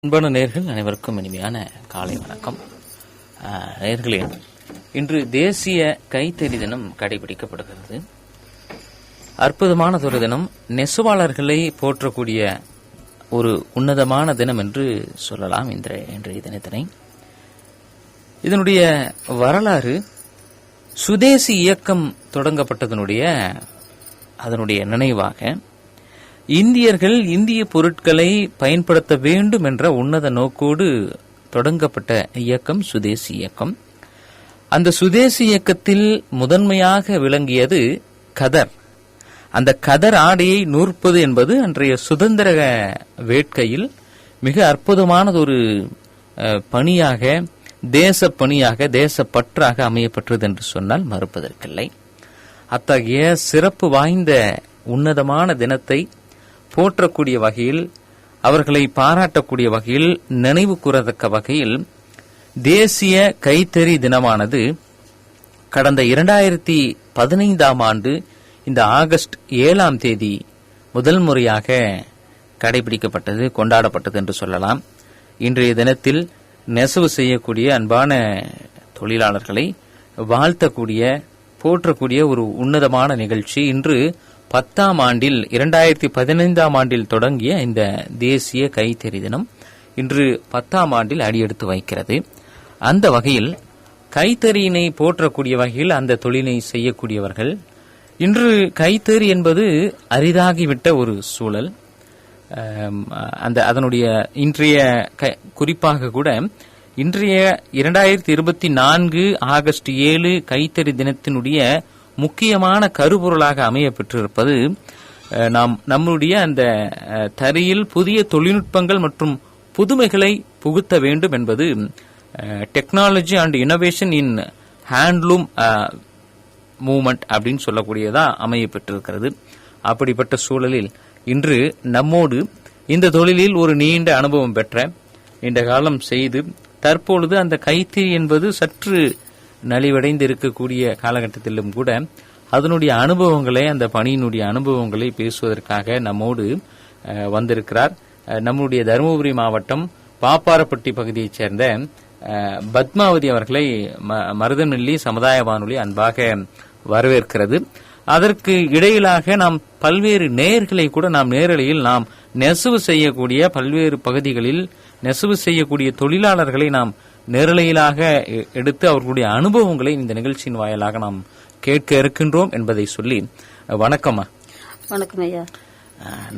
அன்பான நேயர்கள் அனைவருக்கும் இனிமையான காலை வணக்கம். நேயர்களே, இன்று தேசிய கைத்தறி தினம் கடைபிடிக்கப்படுகிறது. அற்புதமானதொரு தினம், நெசவாளர்களை போற்றக்கூடிய ஒரு உன்னதமான தினம் என்று சொல்லலாம் இன்றைய தினத்தினை. இதனுடைய வரலாறு சுதேசி இயக்கம் தொடங்கப்பட்டதனுடைய நினைவாக இந்தியர்கள் இந்திய பொருட்களை பயன்படுத்த வேண்டும் என்ற உன்னத நோக்கோடு தொடங்கப்பட்ட இயக்கம் சுதேசி இயக்கம். அந்த சுதேசி இயக்கத்தில் முதன்மையாக விளங்கியது கதர். அந்த கதர் ஆடையை நூற்பது என்பது அன்றைய சுதந்திர வேட்கையில் மிக அற்புதமானதொரு பணியாக, தேசப்பணியாக, தேசப்பற்றாக அமையப்பட்டது என்று சொன்னால் மறுப்பதற்கில்லை. அத்தகைய சிறப்பு வாய்ந்த உன்னதமான தினத்தை போற்றக்கூடிய வகையில், அவர்களை பாராட்டக்கூடிய வகையில், நினைவு கூறத்தக்க வகையில் தேசிய கைத்தறி தினமானது கடந்த 2015ஆம் ஆண்டு இந்த ஆகஸ்ட் 7ஆம் தேதி முதல் முறையாக கடைபிடிக்கப்பட்டது, கொண்டாடப்பட்டது என்று சொல்லலாம். இன்றைய தினத்தில் நெசவு செய்யக்கூடிய அன்பான தொழிலாளர்களை வாழ்த்தக்கூடிய, போற்றக்கூடிய ஒரு உன்னதமான நிகழ்ச்சி. இன்று 10ஆம் ஆண்டில், 2015ஆம் ஆண்டில் தொடங்கிய இந்த தேசிய கைத்தறி தினம் இன்று 10ஆம் ஆண்டில் அடியெடுத்து வைக்கிறது. அந்த வகையில் கைத்தறியினை போற்றக்கூடிய வகையில் அந்த தொழிலை செய்யக்கூடியவர்கள், இன்று கைத்தறி என்பது அரிதாகிவிட்ட ஒரு சூழல். அதனுடைய இன்றைய குறிப்பாக கூட இன்றைய 2024 ஆகஸ்ட் 7 கைத்தறி தினத்தினுடைய முக்கியமான கருப்பொருளாக அமைய பெற்றிருப்பது, நம்முடைய அந்த தறியில் புதிய தொழில்நுட்பங்கள் மற்றும் புதுமைகளை புகுத்த வேண்டும் என்பது technology and innovation in handloom movement அப்படின்னு சொல்லக்கூடியதா அமைய பெற்றிருக்கிறது. அப்படிப்பட்ட சூழலில் இன்று நம்மோடு இந்த தொழிலில் ஒரு நீண்ட அனுபவம் பெற்ற, நீண்ட காலம் செய்து தற்பொழுது அந்த கைத்தறி என்பது சற்று நலிவடைந்து இருக்கக்கூடிய காலகட்டத்திலும் கூட அதனுடைய அனுபவங்களை, அந்த பணியினுடைய அனுபவங்களை பேசுவதற்காக நம்மோடு வந்திருக்கிறார். நம்முடைய தருமபுரி மாவட்டம் பாப்பாரப்பட்டி பகுதியைச் சேர்ந்த பத்மாவதி அவர்களை மருதநெல்லி சமுதாய வானொலி அன்பாக வரவேற்கிறது. அதற்கு இடையிலாக நாம் பல்வேறு நேயர்களை கூட நாம் நேரலையில் நாம் நெசவு செய்யக்கூடிய பல்வேறு பகுதிகளில் நெசவு செய்யக்கூடிய தொழிலாளர்களை நாம் நேரலையிலாக எடுத்து அவர்களுடைய அனுபவங்களை இந்த நிகழ்ச்சியின் வாயிலாக நாம் கேட்க இருக்கின்றோம் என்பதை சொல்லி, வணக்கம்மா. வணக்கம் ஐயா.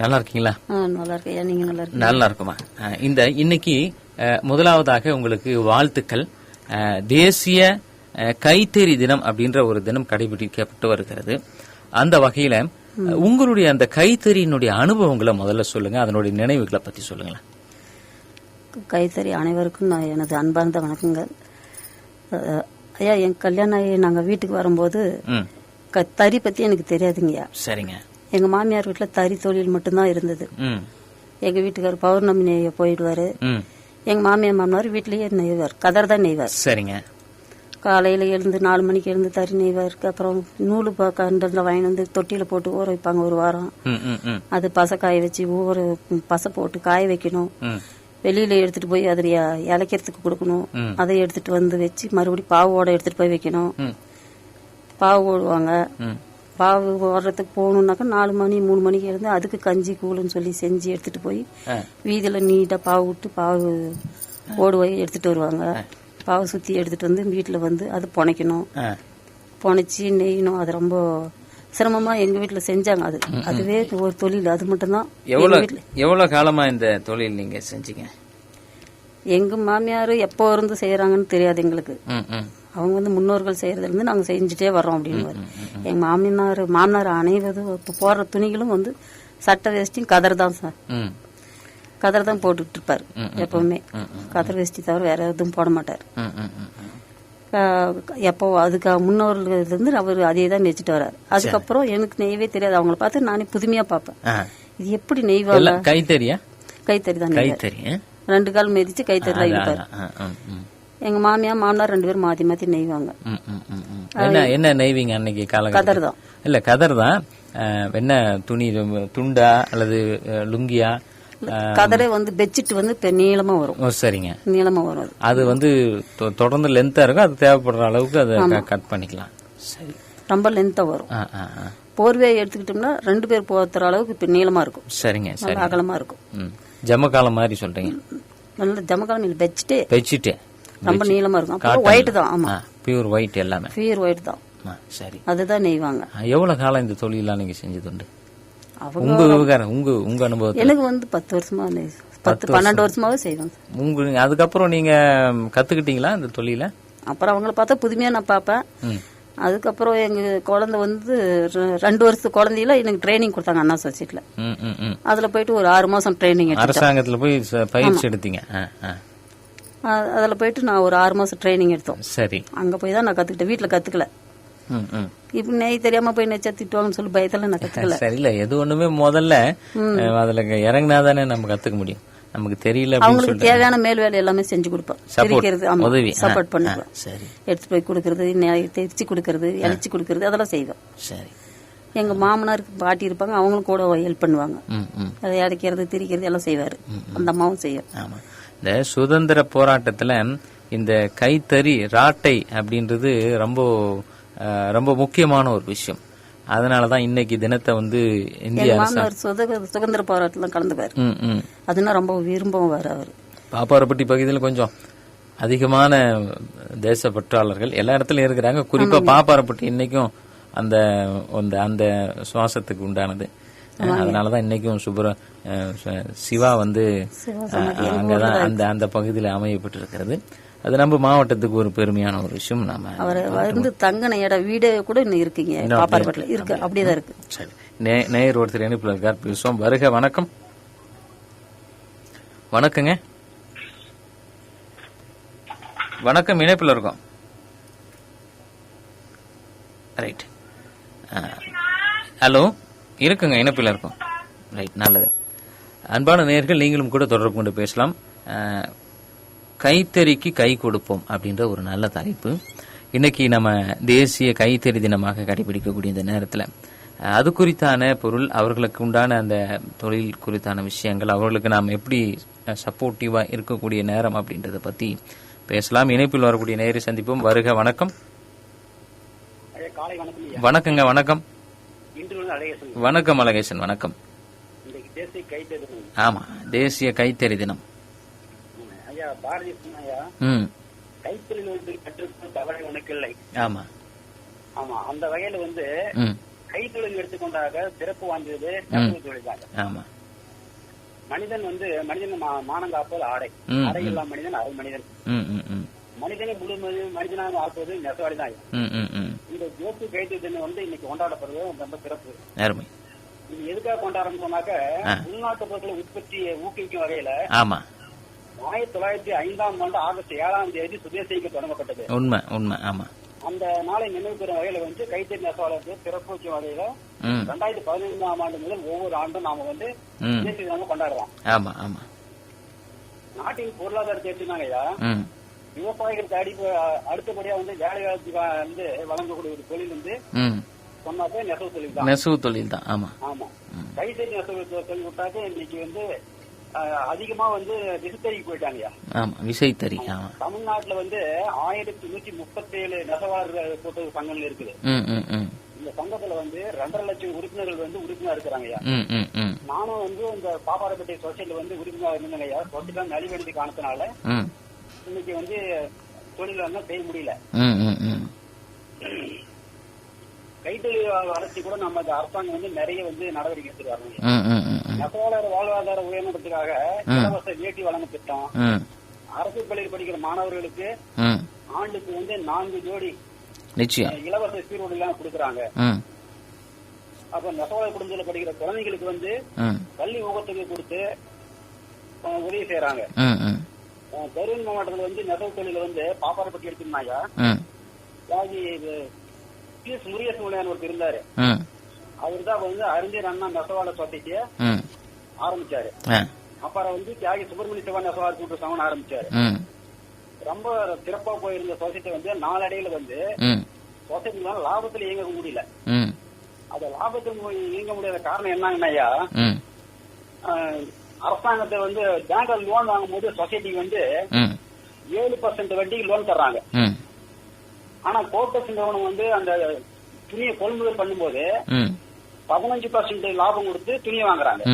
நல்லா இருக்கீங்களா? நல்லா இருக்கேன். நீங்க நல்லா இருக்கீங்க? நல்லா இருக்குமா. இன்னைக்கு முதலாவதாக உங்களுக்கு வாழ்த்துக்கள். தேசிய கைத்தறி தினம் அப்படின்ற ஒரு தினம் கடைபிடிக்கப்பட்டு வருகிறது. அந்த வகையில உங்களுடைய அந்த கைத்தறியினுடைய அனுபவங்களை முதல்ல சொல்லுங்க, அதனுடைய நினைவுகளை பத்தி சொல்லுங்களேன். கைத்தறி அனைவருக்கும் நான் எனது அன்பார்ந்த வணக்கங்கள். ஐயா, என் கல்யாணம் ஆகி நாங்கள் வீட்டுக்கு வரும்போது தறி பற்றி எனக்கு தெரியாதுங்கய்யா. சரிங்க. எங்கள் மாமியார் வீட்டில் தறி தொழில் மட்டும்தான் இருந்தது. எங்கள் வீட்டுக்கார் பௌர்ணமி நெய்ய போயிடுவாரு. எங்கள் மாமியார் வீட்டிலேயே நெய்வார், கதர் தான் நெய்வார். சரிங்க. காலையில் எழுந்து 4 மணிக்கு எழுந்து தறி நெய்வார். அப்புறம் நூலு கண்டில் வாங்கி வந்து தொட்டியில் போட்டு ஊற வைப்பாங்க ஒரு வாரம். அது பசை காய வச்சு பசை போட்டு காய வைக்கணும். வெளியில எடுத்துட்டு போய் அதில் இலைக்கிறதுக்கு கொடுக்கணும். அதை எடுத்துட்டு வந்து வச்சு மறுபடியும் பாவோட எடுத்துட்டு போய் வைக்கணும். பாவு ஓடுவாங்க. பாவு ஓடுறதுக்கு போகணுன்னாக்கா 4 மணி 3 மணிக்கு இருந்து அதுக்கு கஞ்சி கூழுன்னு சொல்லி செஞ்சு எடுத்துட்டு போய் வீதியில நீட்டா பாவு விட்டு பாவு ஓடுவாய் எடுத்துட்டு வருவாங்க. பாவு சுத்தி எடுத்துட்டு வந்து வீட்டுல வந்து அது புனைக்கணும். புனைச்சி நெய்யணும். அது ரொம்ப சிரமமா எங்க வீட்டுல செஞ்சாங்க. அதுவே ஒரு தொழில். அது மட்டும்தான். எவ்வளவு காலமா இந்த தொழில் நீங்க செஞ்சீங்க? எங்க மாமியார் எப்போ இருந்து செய்யறாங்கன்னு தெரியாது எங்களுக்கு. அவங்க வந்து முன்னோர்கள் செய்யறதுல இருந்து நாங்க செஞ்சுட்டே வர்றோம் அப்படின்னு. எங்க மாமனார் அனைவரும் போடுற துணிகளும் வந்து சட்டை வேஷ்டியும் கதர் தான் சார். கதர் தான் போட்டுட்டு இருப்பாரு எப்பவுமே. கதர் வேஷ்டி தவிர வேற எதுவும் போட மாட்டாரு. எப்போ அதுக்கு முன்னோர்கள் இருந்து அவர் அதே தான் நெச்சிட்டு வர்றாரு. அதுக்கப்புறம் எனக்கு நெய்வே தெரியாது. அவங்கள பார்த்து நானே புதுமையா பார்ப்பேன். இது எப்படி நெய்வாங்க? கைத்தறி தான். கைத்தறி 2 கால் மிதிச்சு கைத்தறி தான் இருப்பாரு. எங்க மாமனார் 2 பேரும் மாத்தி மாத்தி நெய்வாங்க. என்ன நெய்வீங்க அன்னைக்கு காலம்? கதர் தான். இல்ல, கதர் தான். என்ன துணி, துண்டா அல்லது லுங்கியா கதரே வந்து பெட்ஷீட் வந்து நீளமா வரும். சரிங்க, நீளமா வரும். அது வந்து தொடர்ந்து லென்த்தா இருக்கும். அது தேவைப்படுற அளவுக்கு அதை கட் பண்ணிக்கலாம். சரி, ரொம்ப லென்த்தா வரும். போர்வையை எடுத்துக்கிட்டோம்னா 2 பேர் போத்துற அளவுக்கு இப்ப நீளமா இருக்கும். சரிங்க, சரி, அகலமா இருக்கும். ஜமக்காலம் மாதிரி சொல்றீங்க. நல்ல ஜமக்காலம் இல்ல, பெட்ஷீட் ரொம்ப நீளமா இருக்கும். அப்புறம் ஒயிட் தான். ஆமா, பியூர் ஒயிட், எல்லாமே பியூர் ஒயிட் தான். சரி, அதுதான் நெய்வாங்க. எவ்வளவு காலம் இந்த தொழிலாம் நீங்க செஞ்சதுண்டு? உங்க விவகாரம், உங்க அனுபவம். எனக்கு வந்து 10 வருஷமா 10-12 வருஷமாவே செய்வாங்க. அதுக்கப்புறம் நீங்க கத்துக்கிட்டீங்களா இந்த தொழில? அப்புறம் அவங்கள பார்த்தா புதுமையா நான் பாப்பேன். அதுக்கப்புறம் எங்க குழந்தை வந்து 2 வருஷத்து குழந்தையில எனக்கு ட்ரைனிங் கொடுத்தாங்க அண்ணா சொசைட்டில. அதுல போயிட்டு ஒரு 6 மாசம் ட்ரைனிங். அரசாங்கத்துல போய் பயிற்சி எடுத்தீங்க? அதுல போயிட்டு நான் ஒரு 6 மாசம் ட்ரைனிங் எடுத்தோம். சரி, அங்க போய் தான் நான் கத்துக்கிட்டேன். வீட்டுல கத்துக்கல. இப்ப நெய் தெரியாம போய் நெச்சா திட்டுவாங்கன்னு சொல்லி பயத்துல நான் கத்துக்கல. சரியில்ல, எது ஒண்ணுமே முதல்ல அதுல இறங்கினாதானே நம்ம கத்துக்க முடியும். நமக்கு தெரியல, அவங்களுக்கு தேவையான மேல் வேலை எல்லாமே செஞ்சு கொடுப்பேன். உதவி சப்போர்ட் பண்ணுவேன். எடுத்து போய் கொடுக்கறது, தெரிச்சு கொடுக்கறது, இழைச்சி கொடுக்கறது, அதெல்லாம் செய்வேன். சரி, எங்க மாமனாருக்கு பாட்டி இருப்பாங்க, அவங்களும் கூட ஹெல்ப் பண்ணுவாங்க. அதை இடைக்கிறது, திரிக்கிறது எல்லாம் செய்வாரு. அந்த அம்மாவும் செய்யும். இந்த சுதந்திர போராட்டத்துல இந்த கைத்தறி ராட்டை அப்படின்றது ரொம்ப ரொம்ப முக்கியமான ஒரு விஷயம். அதனாலதான் இன்னைக்கு தினத்தை வந்து இந்திய சுதந்திர போராட்டத்துல கலந்துவாரு. அதுனா ரொம்ப விரும்புவாரு அவரு. பாப்பாரப்பட்டி பகுதியில் கொஞ்சம் அதிகமான தேசப்பற்றாளர்கள் எல்லா இடத்துலயும் இருக்கிறாங்க. குறிப்பா பாப்பாரப்பட்டி இன்னைக்கும் அந்த அந்த சுவாசத்துக்கு உண்டானது. அதனாலதான் இன்னைக்கும் சிவா வந்து அங்கதான் அந்த பகுதியில் அமையப்பட்டிருக்கிறது. அது நம்ம மாவட்டத்துக்கு ஒரு பெருமையான ஒரு விஷயம். நாம அவர் வந்து தங்கன இடம் வீடு கூட இன்னும் இருக்குங்க, பாப்பாரப்பட்டில இருக்கு, அப்படியேதான் இருக்கு. சரி, நேயர் ஒருத்தர் இணைப்புல இருக்கார், பேசுவோம். வருக, வணக்கம். வணக்கங்க, வணக்கம், இணைப்புல இருக்கோம். ரைட், ஹலோ, இருக்குங்க, இணைப்புல இருக்கோம். ரைட், நல்லது. அன்பான நேயர்கள், நீங்களும் கூட தொடர்பு கொண்டு பேசலாம். கைத்தறிக்கு கை கொடுப்போம் அப்படின்ற ஒரு நல்ல தலைப்பு. இன்னைக்கு நம்ம தேசிய கைத்தறி தினமாக கடைபிடிக்கக்கூடிய இந்த நேரத்தில் அது குறித்தான பொருள், அவர்களுக்கு உண்டான அந்த தொழில் குறித்தான விஷயங்கள், அவர்களுக்கு நாம் எப்படி சப்போர்ட்டிவா இருக்கக்கூடிய நேரம் அப்படின்றத பத்தி பேசலாம். இணைப்பில் வரக்கூடிய நேரை சந்திப்போம். வருக, வணக்கம். வணக்கங்க, வணக்கம். வணக்கம் அழகேசன், வணக்கம். ஆமா, தேசிய கைத்தறி தினம். கைத்தொழில் கற்றுக்கொள் தவறை உனக்கு இல்லை. ஆமா ஆமா, அந்த வகையில வந்து கைத்தொழில் எடுத்துக்கொண்டாக சிறப்பு வாய்ந்தது தொழில் தான். ஆமா, மனிதன் வந்து மனிதன் மானங்காப்பது ஆடை, ஆடை இல்லா மனிதன் அரை மனிதன். மனிதனை முழு மனிதனாக ஆக்குவது நெசவாளி தான். இந்த தேசிய கைத்தறி தினம் வந்து இன்னைக்கு கொண்டாடப்படுறது ரொம்ப சிறப்பு. இது எதுக்காக கொண்டாடுறோம்னு சொன்னாக்க, உள்நாட்டு பொருட்களை உற்பத்தியை ஊக்குவிக்கும் வகையில 1905 ஆகஸ்ட் 7 சுதேசிக்கு தொடங்கப்பட்டது. உண்மை உண்மை. ஆமா, அந்த நாளை நினைவு பெறும் வகையில வந்து கைத்தறி நெசவாளருக்கு சிறப்பு வைக்கும் வகையில 2015 முதல் ஒவ்வொரு ஆண்டும் நாம வந்து தேசிய தினமா கொண்டாடுறோம். ஆமா ஆமா. நாட்டின் பொருளாதாரத்தை எடுத்துனாங்கய்யா, விவசாயிகளுக்கு அடுத்தபடியா வந்து வேலை வாய்ப்பு வந்து வழங்கக்கூடிய ஒரு தொழில் வந்து சொன்னாக்க நெசவு தொழில் தான். நெசவு தொழில் தான். ஆமா ஆமா. கைத்தறி நெசவு தொழில் விட்டாக்க இன்னைக்கு வந்து அதிகமா வந்து விசைத்தறிக்கு போயிட்டாங்க. ஆமா, விசைத்தறி. தமிழ்நாட்டுல வந்து 1137 நெசவாளர்கள் கூட்ட சங்கங்கள் இருக்குது. இந்த சங்கத்துல வந்து 2.5 லட்சம் உறுப்பினர்கள் வந்து உறுப்பினர் இருக்கிறாங்க. நானும் வந்து இந்த பாப்பாரப்பட்டி சொசைட்டில வந்து உறுப்பினர் இருந்தேங்க. சொசைட்டில நலிவடைந்து காணத்தினால இன்னைக்கு வந்து தொழில் வந்து செய்ய முடியல. கைத்தொழில் வளர்ச்சி கூட நம்ம அரசாங்கம் வந்து நிறைய வந்து நடவடிக்கை எடுத்துருவாங்க. நெசவாளர் வாழ்வாதார உயர்ந்ததுக்காக இலவச வேட்டி வழங்க திட்டம், அரசு பள்ளியில் படிக்கிற மாணவர்களுக்கு ஆண்டுக்கு வந்து 4 ஜோடி இலவச சீருடை எல்லாம் கொடுக்கறாங்க. அப்ப நெசவாளர் குடும்பத்தில் படிக்கிற குழந்தைகளுக்கு வந்து பள்ளி ஊக்கத்தொகை கொடுத்து உதவி செய்யறாங்க. தருமபுரி மாவட்டத்தில் வந்து நெசவு தொழில வந்து பாப்பாரப்பட்டி எடுத்துனாயா, முருகேசன் ஒருத்தர் இருந்தாரு. அவர் தான் வந்து அறிஞர் அண்ணா நெசவாளர் சொசைட்டிய ஆரம்பிச்சாரு. அப்புறம் வந்து தியாகி சுப்பிரமணிய சிவா நெசவாளர் கூட்டு சங்கம் ஆரம்பிச்சாரு. ரொம்ப சிறப்பா போயிருந்த சொசைட்டி வந்து நாளடையில வந்து சொசைட்டி லாபத்துல இயங்க முடியல. அது லாபத்தில் இயங்க முடியாத காரணம் என்னங்கன்னாயா, அரசாங்கத்தை வந்து பேங்க்ல லோன் வாங்கும் போது சொசைட்டிக்கு வந்து 7% வட்டிக்கு லோன் தர்றாங்க. ஆனா கோஆபரேஷன் நிறுவனம் வந்து அந்த துணியை கொள்முதல் பண்ணும்போது 15% லாபம் கொடுத்து துணியை வாங்குறாங்க.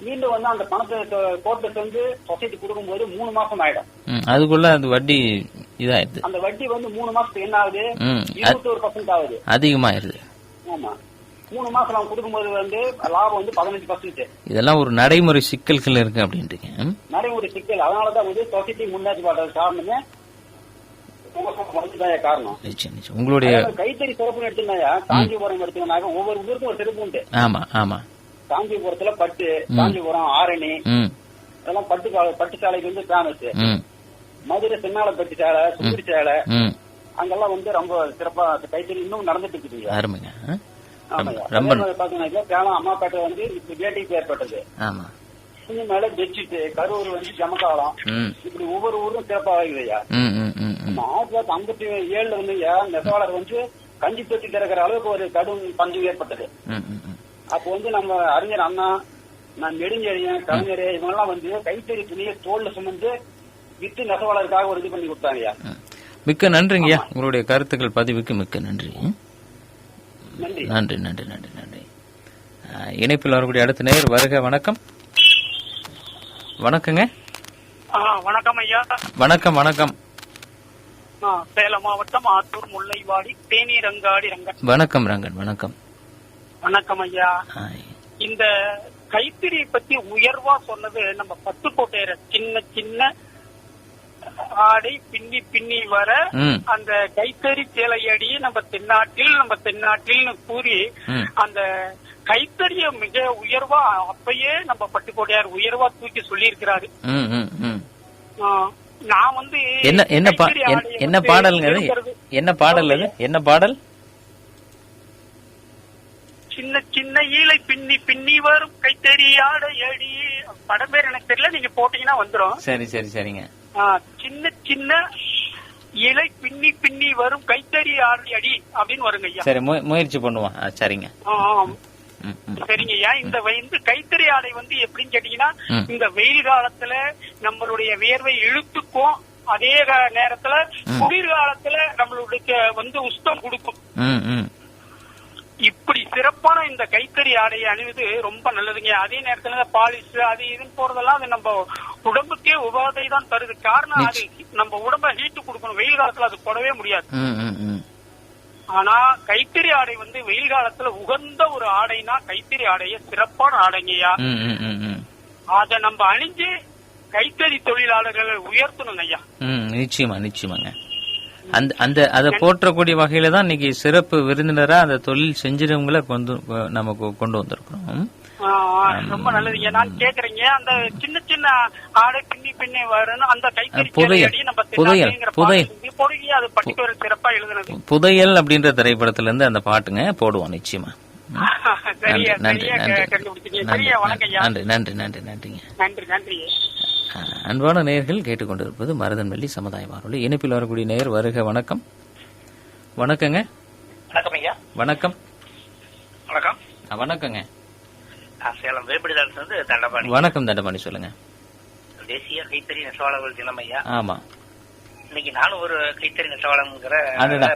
மீண்டும் வந்து அந்த பணத்தை கோஆபரேஷன் வந்து சொசைட்டி கொடுக்கும்போது 3 மாசம் ஆயிடும். அதுக்குள்ள அந்த வட்டி இதாயிருது. அந்த வட்டி வந்து 3 மாசத்துக்கு என்ன ஆகுது, 21% ஆகுது, அதிகமாயிருது. ஆமா, 3 மாசம் நம்ம கொடுக்கும்போது வந்து லாபம் வந்து 15%. இதெல்லாம் ஒரு நடைமுறை சிக்கல்கள் இருக்கு அப்படின்றீங்க. நடைமுறை சிக்கல். அதனாலதான் வந்து சொசைட்டி முன்னேற்றி பாடுறது காரணமே காரணம். உங்களுடைய கைத்தறி சிறப்பு எடுத்துனாயா, காஞ்சிபுரம் எடுத்துனாக்க ஒவ்வொரு ஊருக்கும் ஒரு சிறப்பு உண்டு. ஆமா ஆமா. காஞ்சிபுரத்துல பட்டு, காஞ்சிபுரம், ஆரணி இதெல்லாம் பட்டு சாலைக்கு வந்து ஃபேமஸ். மதுரை சென்னால பட்டு சேலை, சுந்தரி சேலை, அங்கெல்லாம் வந்து ரொம்ப சிறப்பா கைத்தறி இன்னும் நடந்துட்டு இருக்குது. அருமைங்க. பாத்தீங்கன்னா சேலம் அம்மாப்பேட்டை வந்து இப்ப வேட்டைக்கு ஏற்பட்டது. மேல பெட்ஷீட், கரூர் வந்து ஜமக்காலம், இப்படி ஒவ்வொரு ஊரும் சிறப்பா ஆகுதுயா. 1957 வந்து நெசவாளர் வந்து கஞ்சி தொட்டி திறக்கிற அளவுக்கு ஒரு கடும் பஞ்சம் ஏற்பட்டது. அப்போ வந்து நம்ம அறிஞர் அண்ணா, நெடுஞ்செழியன், கலைஞர் இவங்கெல்லாம் வந்து கைத்தறி துணியை தோல்ல சுமந்து வித்து நெசவாளருக்காக ஒரு இது பண்ணி கொடுத்தாங்கய்யா. மிக்க நன்றிங்கய்யா, உங்களுடைய கருத்துக்கள் பதிவுக்கு மிக்க நன்றி. நன்றி நன்றி நன்றி நன்றி நன்றி. இணைப்பில் வரக்கூடிய அடுத்த நேயர் வருக. வணக்கம். வணக்கங்க. வணக்கம் ஐயா. வணக்கம் வணக்கம். சேலம் மாவட்டம் ஆத்தூர் முல்லைவாடி தேனி ரங்காடி ரங்கன். வணக்கம் ரங்கன். வணக்கம். வணக்கம் ஐயா. இந்த கைத்தறி பத்தி உயர்வா சொன்னது நம்ம பட்டுக்கோட்டையர் சின்ன சின்ன ஆடை பின்னி பின்னி வர அந்த கைத்தறி சேலையடி நம்ம தென்னாட்டில் கூறி அந்த கைத்தறிய மிக உயர்வா அப்பயே நம்ம பட்டுக்கோட்டையார் உயர்வா தூக்கி சொல்லி இருக்கிறாரு. நான் வந்து என்ன பாடல் என்ன பாடல்? சின்ன சின்ன ஈலை பின்னி பின்னி வரும் கைத்தறி ஆடையடி. படம் பேர் எனக்கு தெரியல, நீங்க போட்டீங்கன்னா வந்துரும். சரி சரி சரிங்க. சின்ன சின்ன இலை பின்னி பின்னி வரும் கைத்தறி ஆடையடி அப்படின்னு வருங்க ஐயா. சரி, முயற்சி பண்ணுவோம். சரிங்க சரிங்க ஐயா. இந்த கைத்தறி ஆடை வந்து எப்படின்னு கேட்டீங்கன்னா, இந்த வெயில் காலத்துல நம்மளுடைய வியர்வை இழுத்துக்கும், அதே நேரத்துல குளிர்காலத்துல நம்மளுடைய வந்து உஷ்ணம் கொடுக்கும். இப்படி சிறப்பான இந்த கைத்தறி ஆடையை அணிவது ரொம்ப நல்லதுங்க. அதே நேரத்துல பாலிஷ் அது இதுன்னு போறதெல்லாம் அது நம்ம உடம்புக்கே உபாதை தான் தருது. காரணம் அது நம்ம உடம்ப ஹீட்டு கொடுக்கணும். வெயில் காலத்துல அது போடவே முடியாது. ஆனா கைத்தறி ஆடை வந்து வெயில் காலத்துல உகந்த ஒரு ஆடைனா கைத்தறி ஆடைய சிறப்பான ஆடைங்கய்யா. அத நம்ம அணிஞ்சு கைத்தறி தொழிலாளர்களை உயர்த்தணும் ஐயா. நிச்சயமா நிச்சயமாங்க. அத போற்றக்கூடிய வகையில தான் இன்னைக்கு சிறப்பு விருந்தினரா அந்த தொழில் செஞ்சிருவங்களை நமக்கு கொண்டு வந்திருக்கிறோம். ரொம்ப நல்லதுங்க. நான் கேக்குறீங்க, அந்த சின்ன சின்ன ஆடை பின்னி பின்னி வரணும் அந்த கைத்தறி புதையல் அப்படின்ற திரைப்படத்துல இருந்து அந்த பாட்டுங்க போடுவோம் நிச்சயமா. நன்றி நன்றி நன்றி நன்றிங்க. அன்பான நேயர்கள் கேட்டுக்கொண்டிருப்பது மருதன்வெள்ளி சமுதாய வானொலி. இணைப்பில் வரக்கூடிய நேயர் வருக. வணக்கம். வணக்கங்க. வணக்கம் ஐயா. வணக்கம். வணக்கம். வணக்கங்க. சேலம் வேப்பிடிதாலிருந்து தண்டபாணி. வணக்கம் தண்டபாணி, சொல்லுங்க. தேசிய கைத்தறி நெசவாளர்கள் தினம் ஐயா. ஆமா, இன்னைக்கு நானும் ஒரு கைத்தறி நெசவாளங்கிற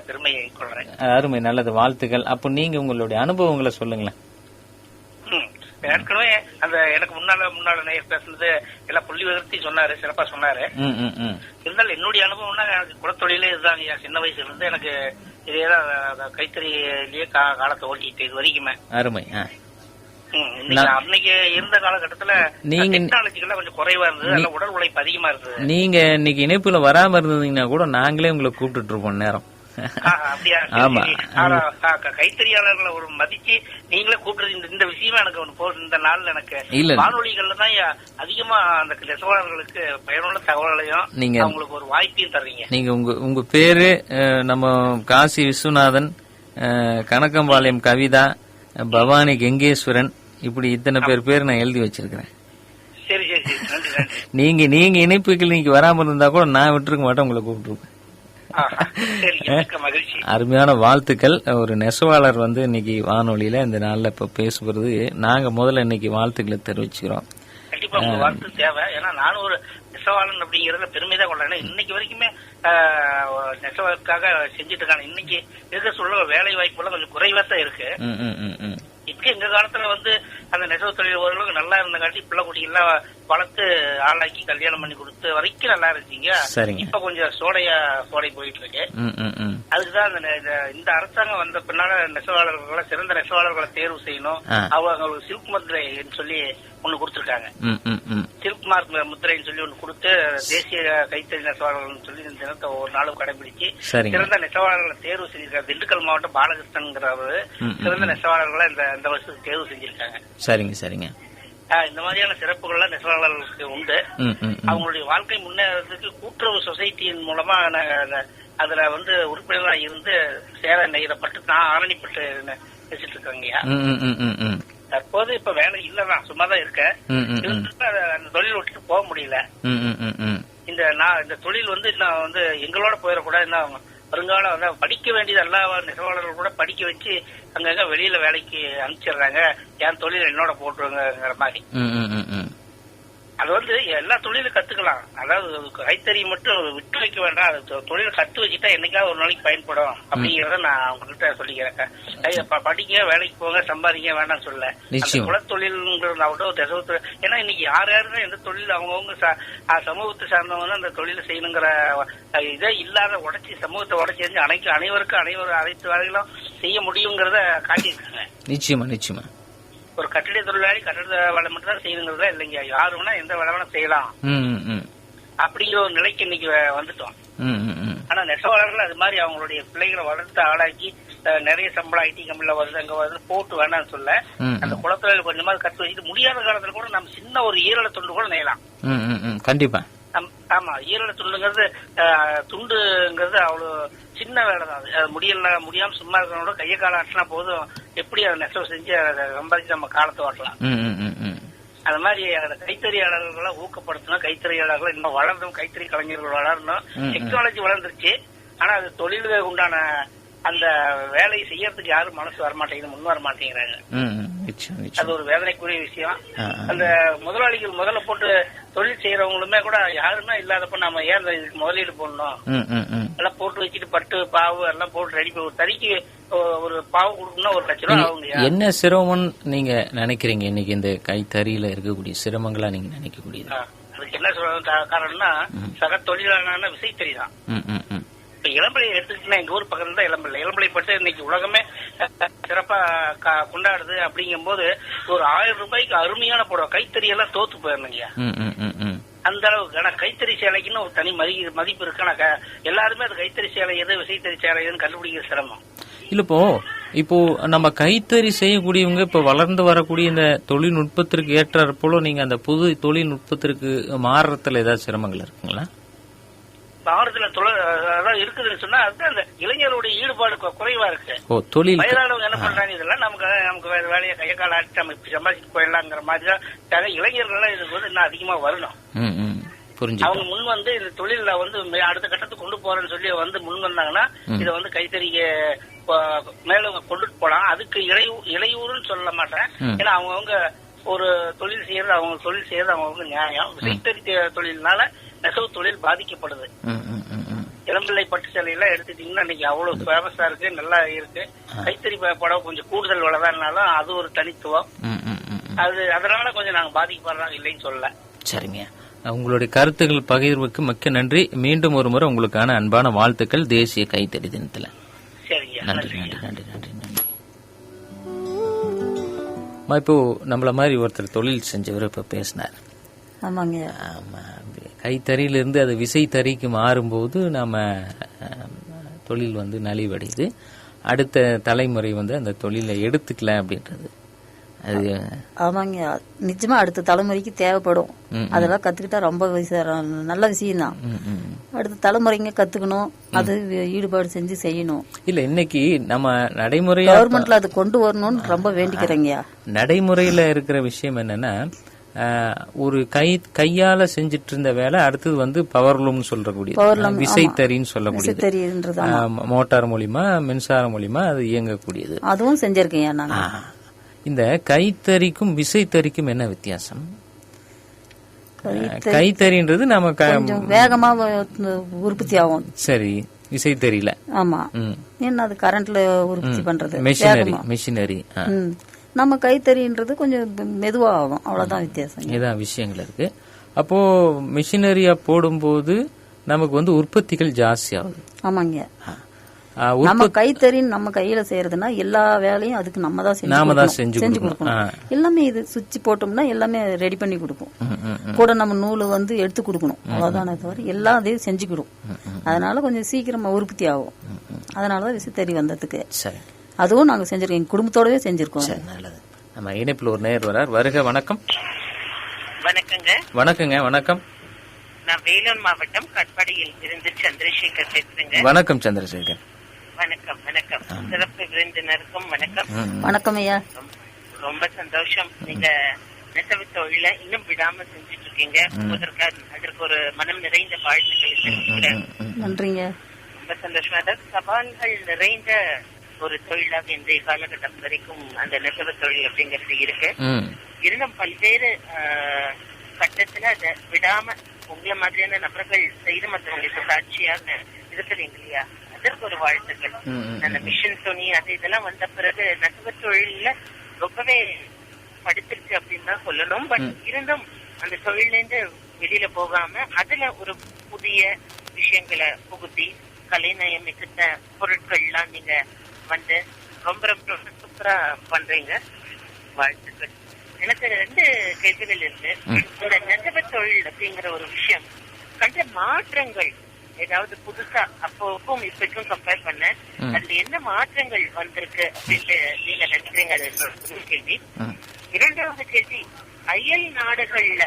பெருமையை கொள்றேன். அருமை, நல்லது, வாழ்த்துக்கள். அப்ப நீங்க உங்களுடைய அனுபவங்களை சொல்லுங்களேன். ஏற்கனவே அந்த எனக்கு முன்னால நேயர் பேசுனது எல்லாம் புள்ளி விவரத்தி சொன்னாரு, சிறப்பா சொன்னாரு. இருந்தாலும் என்னுடைய அனுபவம்னா எனக்கு குலத்தொழிலே இதுதான் ஐயா. சின்ன வயசுல இருந்து எனக்கு இதேதான் கைத்தறியிலேயே காலத்தை ஓட்டிட்டு இது வரைக்குமே. அருமை. அன்னைக்கு இருந்த காலகட்டத்துல டெக்னாலஜிக்கெல்லாம் கொஞ்சம் குறைவா இருந்தது, உடல் உழைப்பு அதிகமா இருந்தது. நீங்க இன்னைக்கு இணைப்புல வராம இருந்தீங்கன்னா கூட நாங்களே உங்களை கூப்பிட்டு இருப்போம் நேரம். கைத்தறியாளர்களை ஒரு மதிச்சு நீங்களே கூப்பிடுறது இந்த விஷயமா எனக்கு இந்த நாள்ல எனக்கு வானொலிகள்ல தான் அதிகமா அந்த நெசவாளர்களுக்கு பயனுள்ள தகவலையும் நீங்க அவங்களுக்கு ஒரு வாய்ப்பையும் தர்றீங்க. நீங்க உங்க பேரு நம்ம காசி விஸ்வநாதன், கணக்கம்பாளையம் கவிதா, பவானி கெங்கேஸ்வரன், இப்படி இத்தனை பேர் நான் எழுதி வச்சிருக்கிறேன். சரி சரி சரி, நன்றி நன்றி. நீங்க இணைப்புகள் நீங்க வராம இருந்தா கூட நான் விட்டுருக்க மாட்டேன், உங்களை கூப்பிட்டுருப்பேன். மகிழ்ச்சி. அருமையான வாழ்த்துக்கள். ஒரு நெசவாளர் வந்து இன்னைக்கு வானொலியில இந்த நாள்ல இப்ப பேசுறது நாங்க முதல்ல இன்னைக்கு வாழ்த்துக்களை தெரிவிச்சுக்கிறோம். கண்டிப்பா உங்க வாழ்த்து தேவை. ஏன்னா நானும் ஒரு நெசவாளன் அப்படிங்கறத பெருமைதான் கொள்றேன். இன்னைக்கு வரைக்குமே நெசவாளுக்காக செஞ்சுட்டு இருக்காங்க. இன்னைக்கு இருக்க சொல்ல வேலை வாய்ப்புலாம் கொஞ்சம் குறைவா தான் இருக்கு. இப்படி எங்க காலத்துல வந்து அந்த நெசவு தொழில் ஓரளவுக்கு நல்லா இருந்தங்காட்டி பிள்ளை குட்டிகள்லாம் வளர்த்து ஆளாக்கி கல்யாணம் பண்ணி கொடுத்து வரைக்கும் நல்லா இருந்துச்சுங்க. இப்ப கொஞ்சம் சோடை போயிட்டு இருக்கு. அதுக்குதான் இந்த அரசாங்கம் வந்த பின்னால நெசவாளர்களை சிறந்த நெசவாளர்களை தேர்வு செய்யணும். அவங்களுக்கு சில்க் முத்திரைன்னு சொல்லி ஒண்ணு கொடுத்திருக்காங்க. சில்க் மார்க் முத்திரைன்னு சொல்லி ஒண்ணு கொடுத்து தேசிய கைத்தறி நெசவாளர்கள் சொல்லி இந்த தினத்தை ஒவ்வொரு நாளும் கடைபிடிச்சு சிறந்த நெசவாளர்களை தேர்வு செஞ்சிருக்காங்க. திண்டுக்கல் மாவட்டம் பாலகிருஷ்ணங்கிறவர் சிறந்த நெசவாளர்களை இந்த வருஷத்துக்கு தேர்வு செஞ்சிருக்காங்க. சரிங்க சரிங்க. இந்த மாதிரியான சிறப்புகள்லாம் நெசவாளர்களுக்கு உண்டு. அவங்களுடைய வாழ்க்கை முன்னேறதுக்கு கூட்டுறவு சொசைட்டியின் மூலமா அதுல வந்து உறுப்பினராக இருந்து சேலை நெய்யப்பட்டு நான் ஆரணிப்பட்டு வச்சுட்டு இருக்காங்கய்யா. தற்போது இப்ப வேலை இல்லதான், சும்மாதான் இருக்கேன். அந்த தொழில் விட்டுட்டு போக முடியல. இந்த தொழில் வந்து நான் வந்து எங்களோட போயிடக்கூடாது. வருங்காலம் வந்து படிக்க வேண்டியது எல்லா நெசவாளர்கள் கூட படிக்க வச்சு அங்கங்க வெளியில வேலைக்கு அனுப்பிச்சிடுறாங்க. என் தொழில் என்னோட போட்டுருங்கிற மாதிரி. அது வந்து எல்லா தொழிலும் கத்துக்கலாம். அதாவது கைத்தறி மட்டும் விட்டு வைக்க வேண்டாம். அது தொழில் கத்து வச்சுட்டா என்னைக்காவது ஒரு நாளைக்கு பயன்படும் அப்படிங்கறத நான் உங்ககிட்ட சொல்லிக்கிறேன். படிக்க, வேலைக்கு போங்க, சம்பாதிக்க வேண்டாம் சொல்ல. குலத்தொழில் ஏன்னா இன்னைக்கு யாருதான் எந்த தொழில் அவங்கவுங்க சமூகத்தை சார்ந்தவங்க அந்த தொழிலை செய்யணுங்கிற இதே இல்லாத உடைச்சி சமூகத்தை உடைச்சி அனைவருக்கும் அனைத்து வேலைகளும் செய்ய முடியுங்கிறத காட்டியிருக்காங்க. நிச்சயமா நிச்சயமா. ஒரு கட்டிட தொழிலாளி கட்டிட வேலை மட்டும் தான் செய்யணுங்கிறதா இல்லைங்க. யாரு வேணா எந்த வேலை வேணா செய்யலாம் அப்படிங்கிற ஒரு நிலைக்கு இன்னைக்கு வந்துட்டோம். ஆனா நெசவாளர்கள் அது மாதிரி அவங்களுடைய பிள்ளைகளை வளர்த்து ஆளாக்கி நிறைய சம்பளம் ஐடி கம்பெனில வருது அங்க வருது போட்டு வேணாம்னு சொல்ல அந்த குளத்தொழில் கொஞ்சமாவது கத்து வச்சுட்டு முடியாத காலத்துல கூட நம்ம சின்ன ஒரு ஈரல துண்டு கூட நெய்யலாம். கண்டிப்பா. ஆமா, ஈரல துண்டுங்கிறது துண்டுங்கிறது அவ்வளவு சின்ன வேலை தான். அது முடியாம சும்மா இருக்கிறவங்களோட கையை கால ஆட்டினா போதும். எப்படி அதை நெசவு செஞ்சு அதை சம்பாதிச்சு நம்ம காலத்தை ஓட்டலாம். அது மாதிரி அந்த கைத்தறியாளர்களை ஊக்கப்படுத்தணும். கைத்தறியாளர்கள் இன்னும் வளரணும். கைத்தறி கலைஞர்கள் வளரணும். டெக்னாலஜி வளர்ந்துருச்சு. ஆனா அது தொழிலுக்கு உண்டான அந்த வேலையை செய்யறதுக்கு யாரும் மனசு வரமாட்டேங்குது, முன் வர மாட்டேங்கிறாங்க. அது ஒரு வேதனைக்குரிய விஷயம். அந்த முதலாளிகள் முதல்ல போட்டு தொழில் செய்யறவங்களுமே கூட யாருமே இல்லாதப்ப நம்ம ஏன் இதுக்கு முதலீடு போடணும், எல்லாம் போட்டு வச்சுட்டு பட்டு பாவு எல்லாம் போட்டு ரெடி தறிக்கு ஒரு பாவு கொடுக்கணும்னா 1 லட்சம் ரூபாய் ஆகுங்க. என்ன சிரமம் நீங்க நினைக்கிறீங்க இன்னைக்கு இந்த கைத்தறியில இருக்கக்கூடிய சிரமங்களா நீங்க நினைக்கக்கூடியது? அதுக்கு என்ன காரணம்னா சக தொழிலான விசைத்தறி தான். இப்ப இளம்பிள்ளை எடுத்துக்கிட்டா எங்க ஊர் பக்கத்துல தான் இளம்பிள்ளை பட்டு இன்னைக்கு உலகமே சிறப்பா கொண்டாடுது. அப்படிங்கும் போது ஒரு 1000 ரூபாய்க்கு அருமையான புடவை கைத்தறி எல்லாம் தோத்து போயிருந்தீங்க. அந்த அளவுக்கு. ஆனா கைத்தறி சேலைக்குன்னு ஒரு தனி மதிப்பு இருக்கு. ஆனா எல்லாருமே அது கைத்தறி சேலை எது விசைத்தறி சேலை எதுன்னு கண்டுபிடிக்கிற சிரமம். இல்லப்போ இப்போ நம்ம கைத்தறி செய்யக்கூடியவங்க இப்ப வளர்ந்து வரக்கூடிய இந்த தொழில்நுட்பத்திற்கு ஏற்ற போல நீங்க அந்த புது தொழில்நுட்பத்திற்கு மாறுறதுல ஏதாவது சிரமங்கள் இருக்குங்களா? மாறுதல அதான் இருக்குதுன்னு சொன்னா அதுதான் அந்த இளைஞருடைய ஈடுபாடு குறைவா இருக்கு. வயதானவங்க என்ன பண்றாங்க, இதெல்லாம் நமக்கு வேற வேலையை கையை கால ஆட்டி நம்ம இப்ப சம்பாதிச்சு போயிடலாங்கிற மாதிரிதான் இளைஞர்கள் இதுக்கு வந்து இன்னும் அதிகமா வரணும். அவங்க முன் வந்து இந்த தொழில வந்து அடுத்த கட்டத்துக்கு கொண்டு போறேன்னு சொல்லி வந்து முன் வந்தாங்கன்னா இதை வந்து கைத்தறிக்கு மேல கொண்டுட்டு போலாம். அதுக்கு இளையூறுன்னு சொல்ல மாட்டேன். ஏன்னா அவங்கவுங்க ஒரு தொழில் செய்யறது அவங்க நியாயம். விசைத்தறி தொழில்னால நெசவு தொழில் பாதிக்கப்படுது. இளம்பிள்ளை பட்டு சேலையெல்லாம் எடுத்துட்டீங்கன்னா இன்னைக்கு அவ்வளவு ஃபேமஸா இருக்கு, நல்லா இருக்கு. கைத்தறி புடவை கொஞ்சம் கூடுதல் விலைதானாலும் அது ஒரு தனித்துவம். அதனால கொஞ்சம் நாங்க பாதிக்கப்படுறோம், இல்லைன்னு சொல்லல. சரிங்க, உங்களுடைய கருத்துக்கள் பகிர்வுக்கு மிக்க நன்றி. மீண்டும் ஒரு முறை உங்களுக்கான அன்பான வாழ்த்துக்கள் தேசிய கைத்தறி தினத்துல. சரிங்க, நன்றி நன்றி நன்றி நன்றி நன்றி. இப்போ நம்மள மாதிரி ஒருத்தர் தொழில் செஞ்சவர் இப்ப பேசினார். ஆமாங்க. ஆமா, கைத்தறியிலிருந்து அது விசைத்தறிக்கு மாறும்போது நம்ம தொழில் வந்து நலிவடையுது. அடுத்த தலைமுறை வந்து அந்த தொழிலை எடுத்துக்கல அப்படின்றது அது. ஆமாங்க, நிச்சயமா அடுத்த தலைமுறைக்கு தேவைப்படும். அதெல்லாம் கத்துக்கிட்டா ரொம்ப நல்ல விஷயம் தான். அடுத்த தலைமுறைங்க கத்துக்கணும், அது ஈடுபாடு செஞ்சு செய்யணும். இல்ல இன்னைக்கு நம்ம நடைமுறை கவர்மெண்ட்ல அது கொண்டு வரணும்னு ரொம்ப வேண்டிக்கிறேங்க. நடைமுறையில இருக்கிற விஷயம் என்னன்னா ஒரு கையால செஞ்சிட்டு இருந்த வேலை அடுத்தது வந்து பவர்லூம்னு சொல்லக்கூடியது, விசைத்தறின்னு சொல்லக்கூடியது, மோட்டார் மூலியமா மின்சாரம் மூலியமா அது இயங்கக்கூடியது. அதுவும் செஞ்சிருக்கேன். இந்த கைத்தறிக்கும் விசைத்தறிக்கும் என்ன வித்தியாசம்? கைத்தறின்றது நம்ம வேகமா உற்பத்தி ஆகும். சரி, விசைத்தறியில ஆமா, என்ன அது கரண்ட்ல உற்பத்தி பண்றது மிஷினரி. நம்ம கைத்தறின்றது கொஞ்சம் மெதுவா ஆகும், அவ்வளவுதான் வித்தியாசம். இதான் விஷயங்கள் இருக்கு. அப்போ மிஷினரியா போடும்போது நமக்கு வந்து உற்பத்திகள் ஜாஸ்தி ஆகுது. ஆமாங்க, நம்ம கைத்தறி நம்ம கையில செய்யறதுன்னா எல்லா வேலையும் அதுக்கு நம்ம தான் செஞ்சு கொடுக்கணும். எல்லாமே இது சுவிட்ச் போட்டோம்னா எல்லாமே ரெடி பண்ணி கொடுக்கும். கூட நம்ம நூலை வந்து எடுத்து கொடுக்கணும், அவ்வளவுதானே தவிர எல்லாம் அதையும் செஞ்சுக்கிடும். அதனால கொஞ்சம் சீக்கிரமா உற்பத்தி ஆகும். அதனாலதான் விசைத்தறி வந்ததுக்கு. அதுவும் நாங்க செஞ்சிருக்கோம், எங்க குடும்பத்தோடவே செஞ்சிருக்கோம். நல்லது. நம்ம இணைப்புல ஒரு நேயர் வரார். வருக. வணக்கம். வணக்கங்க. வணக்கங்க. வணக்கம். நான் வேலூர் மாவட்டம் கட்பாடியில் இருந்து சந்திரசேகர் பேசுறேங்க. வணக்கம் சந்திரசேகர். வணக்கம். வணக்கம். சிறப்பு விருந்தினருக்கும் வணக்கம். வணக்கம் ஐயா. ரொம்ப சந்தோஷம், நீங்க நெசவு தொழில இன்னும் விடாம செஞ்சுட்டு இருக்கீங்க. அதற்கு ஒரு மனம் நிறைந்த வாழ்த்துக்களை தெரிவிக்கிறேன். நன்றிங்க. ரொம்ப சந்தோஷமா. அதாவது சவால்கள் நிறைந்த ஒரு தொழிலாக இன்றைய காலகட்டம் வரைக்கும் அந்த நெசவு தொழில் அப்படிங்கிறது இருக்கு. இருந்தும் பல்வேறு கட்டத்துல அதை விடாம உங்களை மாதிரியான நபர்கள் செய்து மற்றவங்களுக்கு சாட்சியாக இருக்கிறீங்க இல்லையா, அதற்கு ஒரு வாழ்த்துக்கள். அந்த மிஷின் துணி அது இதெல்லாம் வந்த பிறகு நெசவு தொழில ரொம்பவே படுத்துருச்சு அப்படின்னு தான் சொல்லணும். பட் இருந்தும் அந்த தொழில இருந்து வெளியில போகாம அதுல ஒரு புதிய விஷயங்களை புகுத்தி கலைநயம் மிகுந்த பொருட்கள்லாம் நீங்க வந்து ரொம்ப ரொம்ப சூப்பரா பண்றீங்க. வாழ்த்துக்கள். எனக்கு 2 கேள்விகள் இருக்கு. இந்த நெசவு தொழில் அப்படிங்கிற ஒரு விஷயம் கண்ட மாற்றங்கள் ஏதாவது புதுசா அப்போக்கும் இப்பக்கும் கம்பேர் பண்ண அதுல என்ன மாற்றங்கள் வந்திருக்கு அப்படின்னு நீங்க நினைக்கிறீங்க? அது முதல் கேள்வி. 2வது கேள்வி, அயல் நாடுகள்ல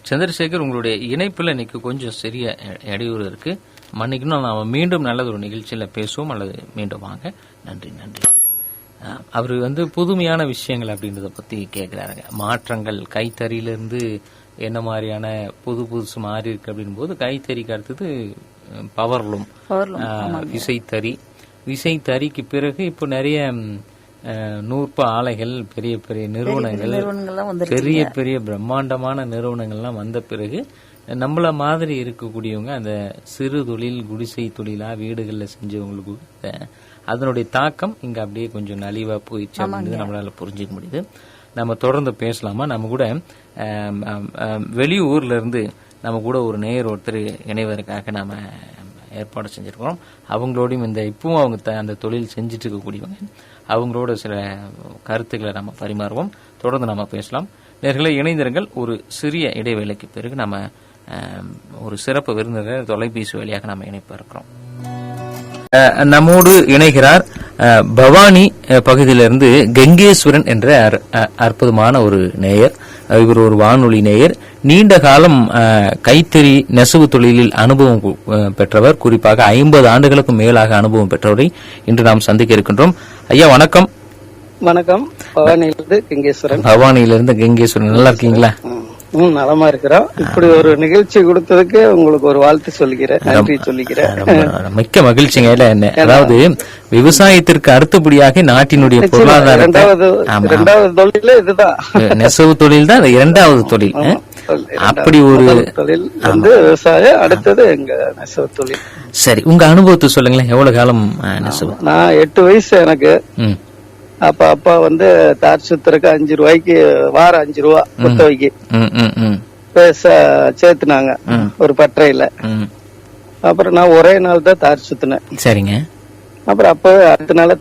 சந்திரசேகர், உங்களுடைய இணைப்புல இன்னைக்கு கொஞ்சம் சிறிய இடையூறு இருக்கு, மன்னிக்கணும். நாம மீண்டும் நல்லது ஒரு நிகழ்ச்சியில பேசுவோம், அல்லது மீண்டும் வாங்க. நன்றி. நன்றி. அவரு வந்து புதுமையான விஷயங்கள் அப்படின்றத பத்தி கேட்கிறாருங்க. மாற்றங்கள் கைத்தறியிலிருந்து என்ன மாதிரியான புதுசு மாறி இருக்கு அப்படின் போது கைத்தறிக்கு அடுத்தது பவர்லூம், விசைத்தறிக்கு பிறகு இப்போ நிறைய நூற்பு ஆலைகள், பெரிய பெரிய நிறுவனங்கள், பெரிய பெரிய பிரம்மாண்டமான நிறுவனங்கள்லாம் வந்த பிறகு நம்மள மாதிரி இருக்கக்கூடியவங்க அந்த சிறு தொழில், குடிசை தொழிலா வீடுகளில் செஞ்சவங்களுக்கு அதனுடைய தாக்கம் இங்க அப்படியே கொஞ்சம் நலிவா போயிடுச்சு அப்படின்னு நம்மளால புரிஞ்சுக்க முடியுது. நம்ம தொடர்ந்து பேசலாமா? நம்ம கூட வெளியூர்ல இருந்து நம்ம கூட ஒரு நேயர் ஒருத்தர் இணைவதற்காக நாம ஏற்பாடு செஞ்சிருக்கிறோம். அவங்களோடையும் இந்த இப்பவும் அவங்க அந்த தொழில் செஞ்சுட்டு இருக்கக்கூடியவங்க, அவங்களோட சில கருத்துக்களை நம்ம பரிமாறுவோம். தொடர்ந்து நம்ம பேசலாம். நேர்களை இணைந்திருங்கள். ஒரு சிறிய இடைவேளைக்கு பிறகு நம்ம ஒரு சிறப்பு விருந்தினர் தொலைபேசி வழியாக நம்ம இணைப்ப இருக்கிறோம். நம்மோடு இணைகிறார் பவானி பகுதியிலிருந்து கங்கேஸ்வரன் என்ற அற்புதமான ஒரு நேயர். இவர் ஒரு வானொலி நேயர். நீண்ட காலம் கைத்தறி நெசவு தொழிலில் அனுபவம் பெற்றவர். குறிப்பாக 50 ஆண்டுகளுக்கும் மேலாக அனுபவம் பெற்றவரை இன்று நாம் சந்திக்க இருக்கின்றோம். ஐயா வணக்கம். வணக்கம். பவானியிலிருந்து கங்கேஸ்வரன். பவானியிலிருந்து கங்கேஸ்வரன், நல்லா இருக்கீங்களா? நலமா இருக்கிறோம். இப்படி ஒரு நிகழ்ச்சி கொடுத்ததுக்கு உங்களுக்கு ஒரு வாழ்த்து சொல்லிக்கிறேன், நன்றி சொல்லிக்கிறேன். மிக்க மகிழ்ச்சிங்க. அதாவது விவசாயத்திற்கு அடுத்தபடியாக நாட்டினுடைய பொருளாதார 2வது தொழில் இதுதான், நெசவு தொழில் தான் 2வது தொழில். அப்படி ஒரு தொழில் வந்து விவசாயம், அடுத்தது எங்க நெசவு தொழில். சரி, உங்க அனுபவத்தை சொல்லுங்களேன். எவ்வளவு காலம் நெசவு? நான் 8 வயசு எனக்கு. அப்ப அப்பா வந்து தார் சுத்துறதுக்கு 5 ரூபாய்க்கு வாரம் 5 ரூபா குத்தவைக்கு சேர்த்துனாங்க ஒரு பட்டறையில. அப்புறம் நான் ஒரே நாள் தான் தார் சுத்தினேன். சரிங்க. அப்புறம் அப்பவே அடுத்த நாள்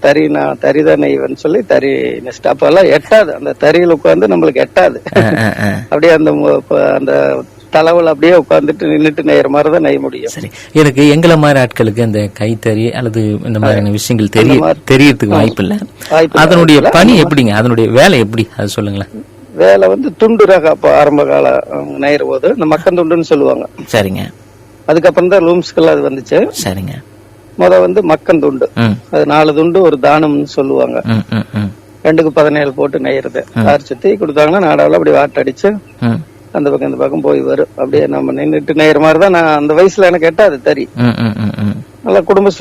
தறிதான் நெய்வன்னு சொல்லி தறி நெஸ்ட். அப்ப எல்லாம் எட்டாது, அந்த தறியில் உட்காந்து நம்மளுக்கு எட்டாது. அப்படியே அந்த தளவுல அப்படியே உட்கார்ந்துட்டு நின்றுட்டு நெய்யற மாதிரிதான் நெய்ய முடியும். சரி, எனக்கு எங்களை மாதிரி ஆட்களுக்கு இந்த கைத்தறி அல்லது இந்த மாதிரியான விஷயங்கள் தெரியறதுக்கு வாய்ப்பு இல்ல. அதனுடைய பணி எப்படிங்க? அதனுடைய வேலை எப்படி, அது சொல்லுங்களேன். வேலை வந்து துண்டு ரக அப்ப ஆரம்ப கால நெய்யற போது இந்த மக்கன் துண்டுன்னு சொல்லுவாங்க. சரிங்க. அதுக்கப்புறம் தான் லூம்ஸ்கெல்லாம் அது வந்துச்சு. சரிங்க. வந்து மக்கன் துண்டு, அது 4 துண்டு ஒரு தானம்னு சொல்லுவாங்க. 2க்கு 17 போட்டு நெய்யறது. தார் சுத்தி கொடுத்தாங்கன்னா நாடாவில் அப்படி வாட்டடிச்சு அந்த பக்கம் இந்த பக்கம் போய் வரும். அப்படியே நம்ம நின்றுட்டு நெய்யற மாதிரிதான். நான் அந்த வயசுல எனக்கு எட்டாது தறி. நல்ல குடும்ப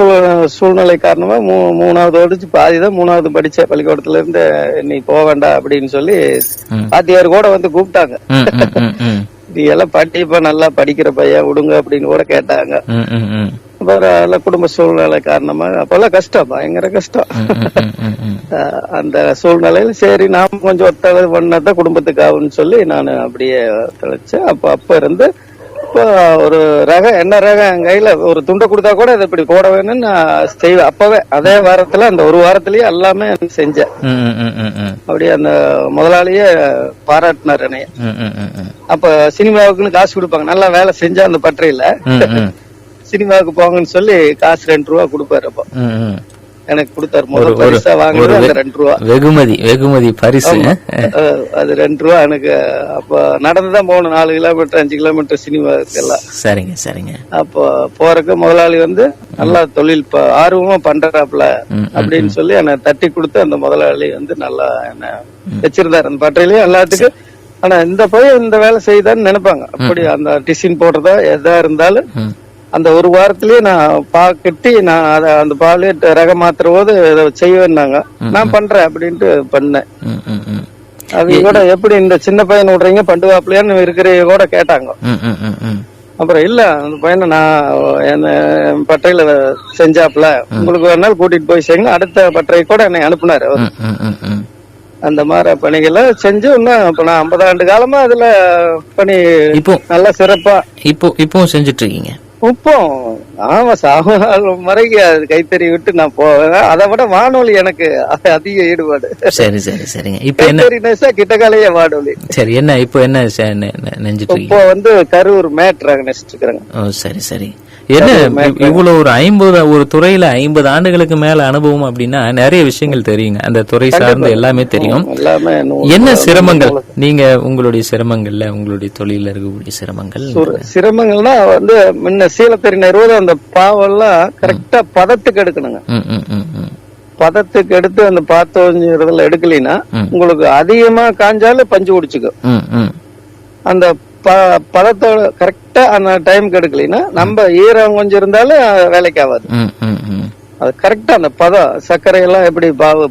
சூழ்நிலை காரணமா 3வது ஓடிச்சு, பாதிதான் 3வது படிச்ச. பள்ளிக்கூடத்துல இருந்து நீ போக வேண்டாம் அப்படின்னு சொல்லி வாத்தியார் கூட வந்து கூப்பிட்டாங்க. நீ எல்லாம் படிப்பா, நல்லா படிக்கிற பையன் விடுங்க அப்படின்னு கூட கேட்டாங்க. அப்புறம் குடும்ப சூழ்நிலை காரணமா அப்பெல்லாம் கஷ்டம், பயங்கர கஷ்டம். அந்த சூழ்நிலையில சரி நாம கொஞ்சம் ஒத்தளவு பண்ணதான் குடும்பத்துக்கு ஆகும்னு சொல்லி நான் அப்படியே தெளிச்சேன். அப்ப இருந்து இப்போ ஒரு ரகம், என்ன ரகம் என் கையில ஒரு துண்டை கொடுத்தா கூட இதை இப்படி போட வேணும்னு நான் செய்வேன். அப்பவே அதே வாரத்துல, அந்த ஒரு வாரத்திலயே எல்லாமே செஞ்சேன். அப்படியே அந்த முதலாளியே பாராட்டினார் என்னைய. அப்ப சினிமாவுக்குன்னு காசு கொடுப்பாங்க, நல்லா வேலை செஞ்சா அந்த பட்டறையில சினிமாவுக்கு போங்கன்னு சொல்லி காசு 2 ரூபா கொடுப்பாரு. அப்போ எனக்கு கொடுத்தாரு. முதல் பரிசா வாங்குறது அந்த 2 ரூபா வெகுமதி பரிசு. அது 2 ரூபா எனக்கு. அப்ப நடந்துதான் போகணும், 4 கிலோமீட்டர் 5 கிலோமீட்டர் சினிமாவுக்கு எல்லாம். சரிங்க. அப்போ போறதுக்கு முதலாளி வந்து நல்லா தொழில் ஆர்வமா பண்றாப்ல அப்படின்னு சொல்லி என்னை தட்டி கொடுத்து அந்த முதலாளி வந்து நல்லா என்ன வச்சிருந்தாரு அந்த பட்டறையிலயும் எல்லாத்துக்கும். ஆனா இந்த போய் இந்த வேலை செய்தான்னு நினைப்பாங்க. அப்படி அந்த டிசின் போடுறதா எதா இருந்தாலும் அந்த ஒரு வாரத்திலேயே நான் கட்டி நான் அந்த பால் ரக மாத்துற போது செய்வேன்னாங்க. நான் பண்றேன் அப்படின்ட்டு பண்ணேன். அது கூட எப்படி இந்த சின்ன பையன் விடுறீங்க பண்டுவாப்லையான்னு இருக்கிற கூட கேட்டாங்க. அப்புறம் இல்ல அந்த பையனை நான் என்ன பட்டறையில செஞ்சாப்ல, உங்களுக்கு ஒரு நாள் கூட்டிட்டு போய் செய்யுங்க, அடுத்த பட்டறை கூட என்னை அனுப்புனாரு அவரு. அந்த மாதிரி பணிகளை செஞ்சு இன்னும் இப்ப நான் 50 ஆண்டு காலமா அதுல பணி இப்போ நல்லா சிறப்பா இப்போ செஞ்சுட்டு இருக்கீங்க. இப்போ ஆமா, முறைக்கு கைத்தறி விட்டு நான் போவேன். அதை விட வானொலி எனக்கு அதிக ஈடுபாடு. சரிங்க. இப்ப என்ன கிட்டக்காலையே வானொலி. சரி, என்ன இப்போ என்ன நெஞ்சிட்டு இப்போ வந்து கரூர் மேட்ராக நெச்சிட்டு இருக்கிறாங்க. சரி. என்ன இவ்வளவு ஒரு துறையில 50 ஆண்டுகளுக்கு மேல அனுபவம் அப்படின்னா நிறைய விஷயங்கள் தெரியுங்க. அந்த துறை சார்ந்த எல்லாமே தெரியும். என்ன சிரமங்கள் நீங்க உங்களுடைய சிரமங்கள்ல, உங்களுடைய தொழில இருக்கக்கூடிய சிரமங்கள்னா வந்து முன்ன சீலத்தறி நெருவது அந்த பாவெல்லாம் கரெக்டா பதத்துக்கு எடுக்கணுங்க. பதத்துக்கு எடுத்து அந்த பாத்தோஞ்சுறதுல எடுக்கலினா உங்களுக்கு அதிகமா காஞ்சாலும் பஞ்சு குடிச்சுக்கும். அந்த பதத்தோட கரெக்டா அந்த டைமுக்கு எடுக்கலைன்னா நம்ம ஈரம் கொஞ்சம் இருந்தாலும் வேலைக்கு ஆகாது. அது கரெக்டா அந்த பதம் சர்க்கரை எல்லாம் எப்படி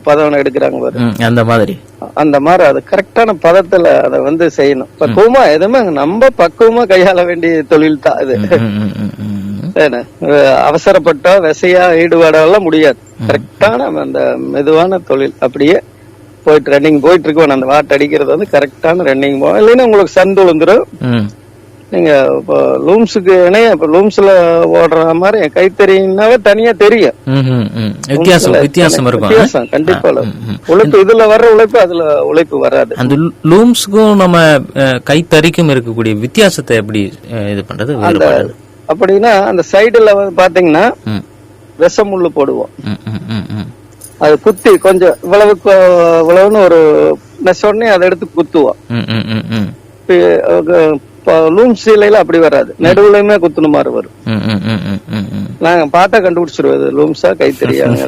பதம் எடுக்கிறாங்க பாரு, அந்த மாதிரி அது கரெக்டான பதத்துல அதை வந்து செய்யணும். பக்குவமா எதுவுமே நம்ம பக்குவமா கையாள வேண்டிய தொழில் தான் இது. அவசரப்பட்டா விசையா ஈடுபாடெல்லாம் முடியாது. கரெக்டான அந்த மெதுவான தொழில் அப்படியே போயிட்டு ரன்னிங் போயிட்டு இருக்கோம். அந்த வாட் அடிக்கிறது வந்து கரெக்டான ரன்னிங் போகும். இல்லைன்னா உங்களுக்கு சந்து விழுந்துரும். நீங்க இப்போ லூம்ஸுக்கு இணைய இப்ப லூம்ஸ்ல ஓடுற மாதிரி கைத்தறினாவே தனியா தெரியும். வித்தியாசம் கண்டிப்பா. உழைப்பு இதுல வர்ற உழைப்பு அதுல உழைப்பு வராது. அந்த லூம்ஸுக்கும் நம்ம கைத்தறிக்கும் இருக்கக்கூடிய வித்தியாசத்தை எப்படி இது பண்றது அப்படின்னா, அந்த சைடுல பாத்தீங்கன்னா விஷமுள்ளு போடுவோம். அது குத்தி கொஞ்சம் இவ்வளவுன்னு ஒரு நெசோடனே அதை எடுத்து குத்துவோம். லூம் சீலையில அப்படி வராது, நடுவுலயுமே குத்துன மாதிரி வரும். நாங்க பார்த்தா கண்டுபிடிச்சிருவோம் லூம்ஸா கைத்தறியாங்க.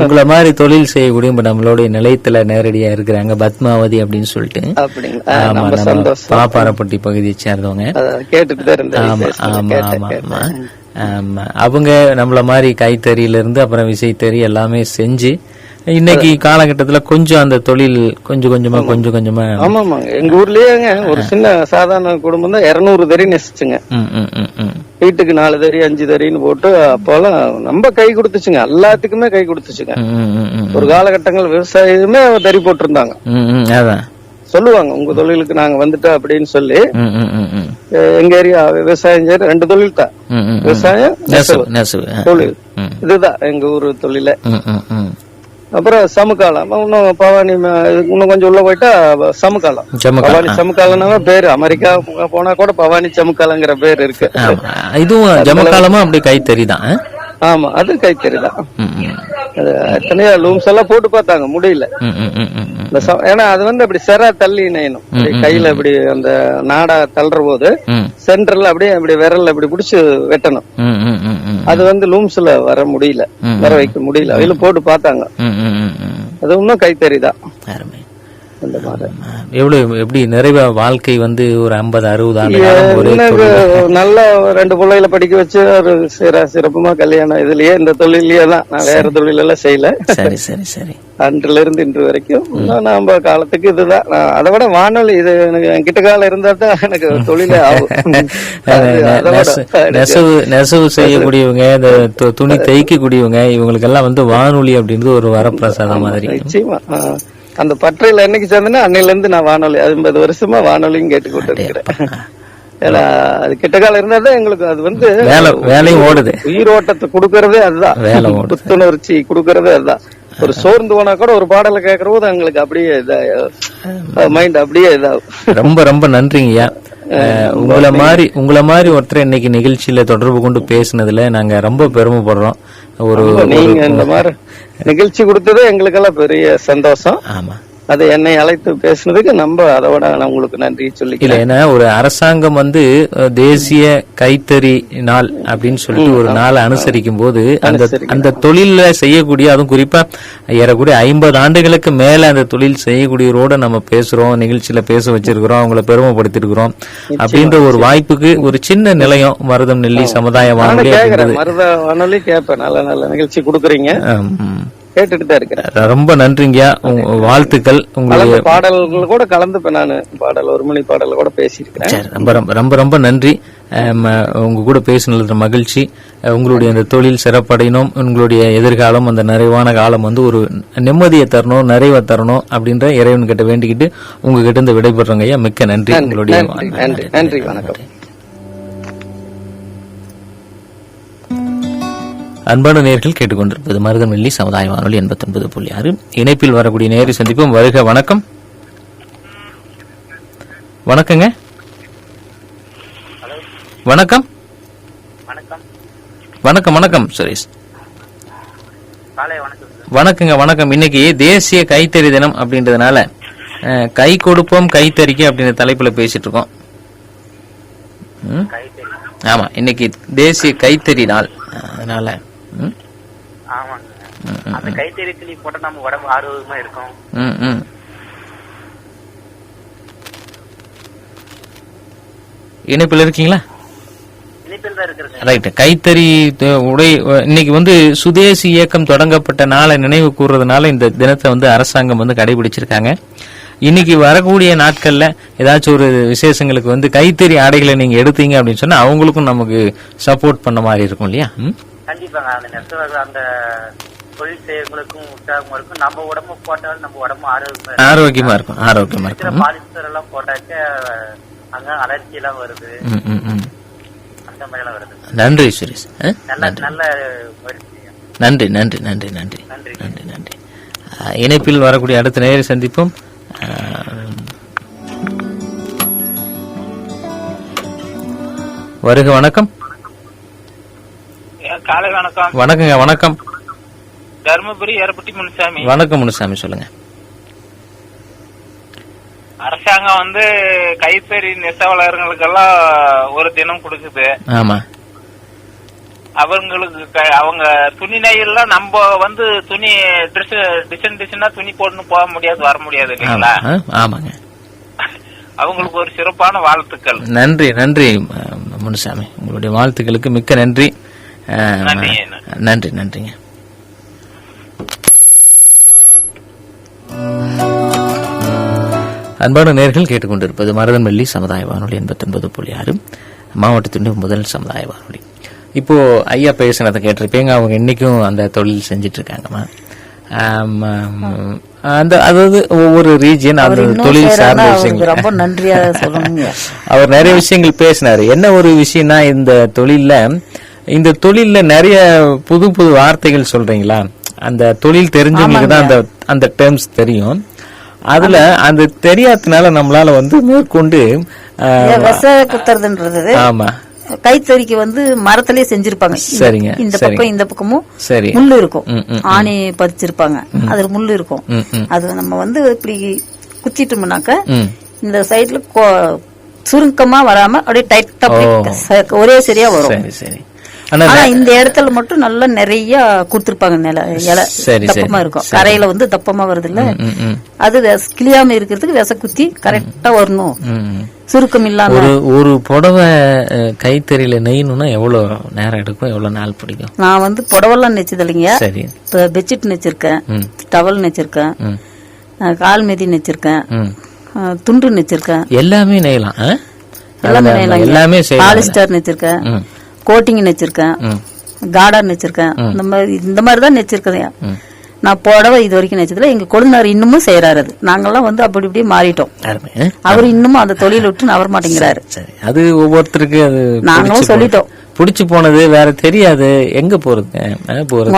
உங்களை மாதிரி தொழில் செய்யக்கூடிய நம்மளுடைய நிலையத்துல நேரடியா இருக்கிறாங்க பத்மாவதி அப்படின்னு சொல்லிட்டு, பாப்பாரப்பட்டி பகுதியை சேர்ந்தவங்க. கேட்டுட்டு இருந்தேன். அவங்க நம்மள மாதிரி கைத்தறியில இருந்து அப்புறம் விசைத்தறி எல்லாமே செஞ்சு இன்னைக்கு காலகட்டத்துல கொஞ்சம் அந்த தொழில் கொஞ்சம் கொஞ்சமா. ஆமாங்க, எங்க ஊர்லயே ஒரு சின்ன சாதாரண குடும்பம் தான் 200 தறி நெசிச்சுங்க. வீட்டுக்கு 4 தறி 5 தறின்னு போட்டு அப்போலாம் நம்ம கை கொடுத்துச்சுங்க, எல்லாத்துக்குமே கை கொடுத்துச்சுங்க. ஒரு காலகட்டங்கள் விவசாயமே தறி போட்டிருந்தாங்க. சொல்லுவாங்க உங்க தொழிலுக்கு நாங்க வந்துட்டோம் அப்படின்னு சொல்லி. எங்க ஏரியா விவசாயம் செய்யற 2 தொழில் தான், விவசாயம் தொழில். இதுதான் எங்க ஊரு தொழில. அப்புறம் சமுக்காலம், இன்னும் பவானி இன்னும் கொஞ்சம் உள்ள போயிட்டா சமுக்காலம். பவானி சமுக்காலம்னா பேரு, அமெரிக்கா போனா கூட பவானி சமுக்காலங்கிற பேர் இருக்கு. இதுவும் ஜமுக்காலமும் அப்படி கைத்தறிதான். ஆமா, அது கைத்தறிதான். எத்தனையோ லூம்ஸ் எல்லாம் போட்டு பார்த்தாங்க, முடியல. ஏன்னா அது வந்து அப்படி செரா தள்ளி நெய்யணும். கையில அப்படி அந்த நாடா தள்ளுற போது சென்டர்ல அப்படியே அப்படி விரல்ல அப்படி புடிச்சு வெட்டணும். அது வந்து லூம்ஸ்ல வர முடியல, வர வைக்க முடியல. அதுல போட்டு பார்த்தாங்க, அது இன்னும் கைத்தறிதான். எப்படி நிறைவா வாழ்க்கை வந்து ஒரு 50-60 ஆண்டு நல்ல 2 பிள்ளைகளை படிக்க வச்சு ஒரு சிறப்புமா கல்யாணம் இதுலயே இந்த தொழிலே தான். நான் வேற தொழில் எல்லாம் செய்யல. சரி சரி சரி. அன்றுல இருந்து இன்று வரைக்கும் நம்ம காலத்துக்கு இதுதான். அதை விட வானொலி இது எனக்கு என்கிட்ட காலம் இருந்தா தான் எனக்கு தொழிலே ஆகும். நெசவு செய்யக்கூடியவங்க, இந்த துணி தைக்கக்கூடியவங்க, இவங்களுக்கு எல்லாம் வந்து வானொலி அப்படின்றது ஒரு வரப்பிரசாதம் மாதிரி. நிச்சயமா அந்த பற்றையில என்னைக்கு சேர்ந்தேன்னா அன்னையில இருந்து நான் வானொலி 50 வருஷமா வானொலியும் கேட்டுக்கொண்டு இருக்கிறேன். ஏன்னா அது கிட்ட காலம் இருந்தா தான் எங்களுக்கு அது வந்து வேலையும் ஓடுது. உயிரோட்டத்தை கொடுக்கறதே அதுதான், புத்துணர்ச்சி கொடுக்கறதே அதுதான். ஒரு சோர்ந்து போனா கூட ஒரு பாடலை கேட்கற போது எங்களுக்கு அப்படியே மைண்ட் அப்படியே இதாகும். ரொம்ப ரொம்ப நன்றிங்கய்யா. உங்களை மாதிரி ஒருத்தர் இன்னைக்கு நிகழ்ச்சியில தொடர்பு கொண்டு பேசினதுல நாங்க ரொம்ப பெருமைப்படுறோம். நீங்க இந்த மாதிரி நிகழ்ச்சி கொடுத்தது எங்களுக்கெல்லாம் பெரிய சந்தோஷம். ஆமா, அது என்னை அழைத்து பேசுனதுக்கு நம்ம அதோட நான் உங்களுக்கு நன்றி சொல்லிக்கிறேன். ஏன்னா ஒரு அரசாங்கம் வந்து தேசிய கைத்தறி நாள் அப்படின்னு சொல்லிட்டு ஒரு நாளை அனுசரிக்கும் போது அந்த தொழில செய்யக்கூடிய, அதுவும் குறிப்பா ஏறக்கூடிய 50 ஆண்டுகளுக்கு மேல அந்த தொழில் செய்யக்கூடியவரோட நம்ம பேசுறோம், நிகழ்ச்சியில பேச வச்சிருக்கிறோம், அவங்கள பெருமைப்படுத்திருக்கிறோம் அப்படின்ற ஒரு வாய்ப்புக்கு ஒரு சின்ன நிலையம் மருதம் நெல்லி சமுதாய வானொலி. மருத வானொலி கேட்பேன், நல்ல நல்ல நிகழ்ச்சி கொடுக்குறீங்க, கேட்டுட்டு தான் இருக்கிறேன். ரொம்ப நன்றிங்கய்யா, வாழ்த்துக்கள். உங்களுடைய பாடல்கள் கூட கலந்துப்பேன், நான் பாடல் 1 மணி பாடல் கூட பேசியிருக்கிறேன். ரொம்ப ரொம்ப நன்றி. உங்க கூட பேசினது மகிழ்ச்சி. உங்களுடைய அந்த தொழில் சிறப்படையணும், உங்களுடைய எதிர்காலம் அந்த நிறைவான காலம் வந்து ஒரு நிம்மதியை தரணும், நிறைவை தரணும் அப்படின்ற இறைவன் கிட்ட வேண்டிக்கிட்டு உங்ககிட்ட இருந்து விடைபெறோங்க ஐயா. மிக்க நன்றி. உங்களுடைய நன்றி, வணக்கம். அன்பான நேயர்கள் கேட்டுக்கொண்டிருப்பது மருதம் நெல்லி சமுதாய வானொலி 89.6. இணைப்பில் வரக்கூடிய நேரை சந்திப்போம். வருக. வணக்கம். வணக்கங்க. வணக்கம் வணக்கம் வணக்கம் சுரேஷ். வணக்கங்க. வணக்கம். இன்னைக்கு தேசிய கைத்தறி தினம் அப்படின்றதுனால கை கொடுப்போம் கைத்தறிக்கு அப்படின்ற தலைப்புல பேசிட்டு இருக்கோம். ஆமா, இன்னைக்கு தேசிய கைத்தறி நாள். அதனால அந்த கைத்தறி துணி போட்டா நம்ம உடம்பு ஆரோக்கியமா இருக்கும். இணைப்பில் இருக்கீங்களா? ரைட். கைத்தறி உடை இன்னைக்கு வந்து சுதேசி இயக்கம் தொடங்கப்பட்ட நாளை நினைவு கூறுறதுனால இந்த தினத்தை வந்து அரசாங்கம் வந்து கடைபிடிச்சிருக்காங்க. இன்னைக்கு வரக்கூடிய நாட்கள்ல ஏதாச்சும் ஒரு விசேஷங்களுக்கு வந்து கைத்தறி ஆடைகளை நீங்க எடுத்தீங்க அப்படின்னு சொன்னா அவங்களுக்கும் நமக்கு சப்போர்ட் பண்ண மாதிரி இருக்கும் இல்லையா? கண்டிப்பாங்க. அந்த நெசவாளர் அந்த தொழில் செய்யறவங்களுக்கும் உற்சாகமா இருக்கும். நம்ம உடம்பு போட்டாலும் நம்ம உடம்பு ஆரோக்கியமா இருக்கும். பாலிஸ்டர் எல்லாம் போட்டாக்க அங்க அலர்ஜி எல்லாம் வருது, அந்த மாதிரி எல்லாம் வருது. நன்றி சுரேஷ். நல்ல நன்றி நன்றி நன்றி நன்றி நன்றி நன்றி. இணைப்பில் வரக்கூடிய அடுத்த நேர சந்திப்போம். வருக. வணக்கம். காலை வணக்கம். வணக்கங்க. வணக்கம். தர்மபுரி ஏரப்பட்டி முனுசாமி. வணக்கம் முனுசாமி, சொல்லுங்க. அரசாங்கம் வந்து கைத்தறி நெசவாளர்களுக்கெல்லாம் ஒரு தினம் கொடுக்குது. ஆமா. அவங்களுக்கு அவங்க துணி நெய்யெல்லாம் நம்ம வந்து துணி டிசைனா துணி போட்டு போக முடியாது, வர முடியாது இல்லைங்களா? ஆமாங்க. அவங்களுக்கு ஒரு சிறப்பான வாழ்த்துக்கள். நன்றி நன்றி முனுசாமி, உங்களுடைய வாழ்த்துக்களுக்கு மிக்க நன்றி. நன்றி நன்றிங்க. அன்பான நேயர்கள் கேட்டுக்கொண்டிருப்பது மருதம் நெல்லி சமுதாய வானொலி 89.6 மாவட்டத்தின் முதல் சமுதாய வானொலி. இப்போ ஐயா பேசுனதை கேட்டிருப்பீங்க. அவங்க இன்னைக்கும் அந்த தொழில் செஞ்சிட்டு இருக்காங்கம்மா. அதாவது ஒவ்வொரு ரீஜியன் அந்த தொழில் சார்ந்த விஷயங்கள் ரொம்ப நன்றியா சொல்லணுங்க. அவர் நிறைய விஷயங்கள் பேசினாரு. என்ன ஒரு விஷயம்னா, இந்த தொழில்ல நிறைய புது புது வார்த்தைகள் சொல்றீங்களா? அந்த தொழில் தெரிஞ்சவங்களுக்கு தான் அந்த டேர்ம்ஸ் தெரியும். அதுல அந்த தெரியாதனால நம்மளால வந்து மேற்கொண்டு குத்துறதுன்றது. ஆமா, கைத்தறிக்கு வந்து மரத்திலே செஞ்சிருப்பாங்க. சரிங்க. இந்த பக்கம் இந்த பக்கமும் சரி முள்ளு இருக்கும், ஆணி பதிச்சிருப்பாங்க, அதுல முள்ளு இருக்கும். அது நம்ம வந்து இப்படி குத்திட்டோம்னாக்க இந்த சைட்ல சுருக்கமா வராம அப்படியே டைட்டா ஒரே சரியா வரும். சரி சரி. ஆனா இந்த இடத்துல மட்டும் நல்லா நிறைய கொடுத்திருப்பாங்க இலை தப்பமா இருக்கும். கரையில வந்து தப்பமா வருது இல்ல, அது கிளியாம இருக்கிறதுக்கு விச குத்தி கரெக்டா வரணும், சுருக்கம் இல்லாம. ஒரு புடவை கைத்தறியில நெய்யணும்னா எவ்வளவு நேரம் எடுக்கும், எவ்வளவு நாள் பிடிக்கும்? நான் வந்து புடவெல்லாம் நெச்சது இல்லைங்க. இப்ப பெட்ஷீட் நெச்சிருக்கேன், டவல் நெச்சிருக்கேன், கால் மெதி நெச்சிருக்கேன், துண்டு நெச்சிருக்கேன். எல்லாமே நெய்யலாம், எல்லாமே பாலிஸ்டர் நெச்சிருக்கேன், கோட்டிங் நெச்சிருக்கேன், கார்டன் நெச்சிருக்கேன். இந்த மாதிரிதான் நெச்சிருக்கேன். நான் புடவை இது வரைக்கும் நெச்சதுல எங்க கொழுந்தார் இன்னமும் செய்யறாரு. நாங்கெல்லாம் வந்து அப்படி இப்படி மாறிட்டோம். அவர் இன்னமும் அந்த தொழில் விட்டு நவர மாட்டேங்கிறாரு. அது ஒவ்வொருத்தருக்கு அது நாங்களும் சொல்லிட்டோம். புடிச்சு போனது வேற தெரியாது, எங்க போறது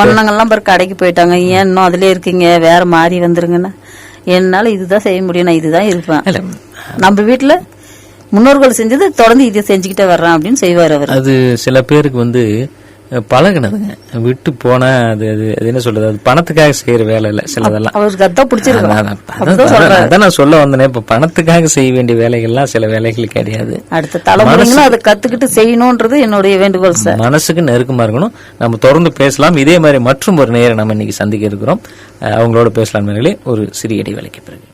ஒன்னங்கெல்லாம் பாரு கடைக்கு போயிட்டாங்க. ஏன் இன்னும் அதுலயே இருக்கீங்க, வேற மாறி வந்துருங்கன்னா என்னால இதுதான் செய்ய முடியும், நான் இதுதான் இருப்பேன். நம்ம வீட்டுல முன்னோர்கள் செஞ்சது தொடர்ந்து இதை செஞ்சுக்கிட்டே வர்றான் அப்படின்னு செய்வார் அவர். அது சில பேருக்கு வந்து பழகினதுங்க, விட்டு போனா அது என்ன சொல்றது, அது பணத்துக்காக செய்யற வேலை இல்ல சிலதெல்லாம். அவருக்கு அதான் பிடிச்சிருக்கு. அதான் நான் சொல்ல வந்தேன், இப்ப பணத்துக்காக செய்ய வேண்டிய வேலைகள்லாம் சில வேலைகள் கிடையாது. அடுத்த தலைமுறைகளும் அதை கத்துக்கிட்டு செய்யணும்ன்றது என்னுடைய வேண்டுகோள் சார். மனசுக்கு நெருக்கமா இருக்கணும். நம்ம தொடர்ந்து பேசலாம். இதே மாதிரி மற்றும் ஒரு நேரம் நம்ம இன்னைக்கு சந்திக்க இருக்கிறோம். அவங்களோட பேசலாம். ஒரு சிறிய இடைவேளைக்கு பிறகு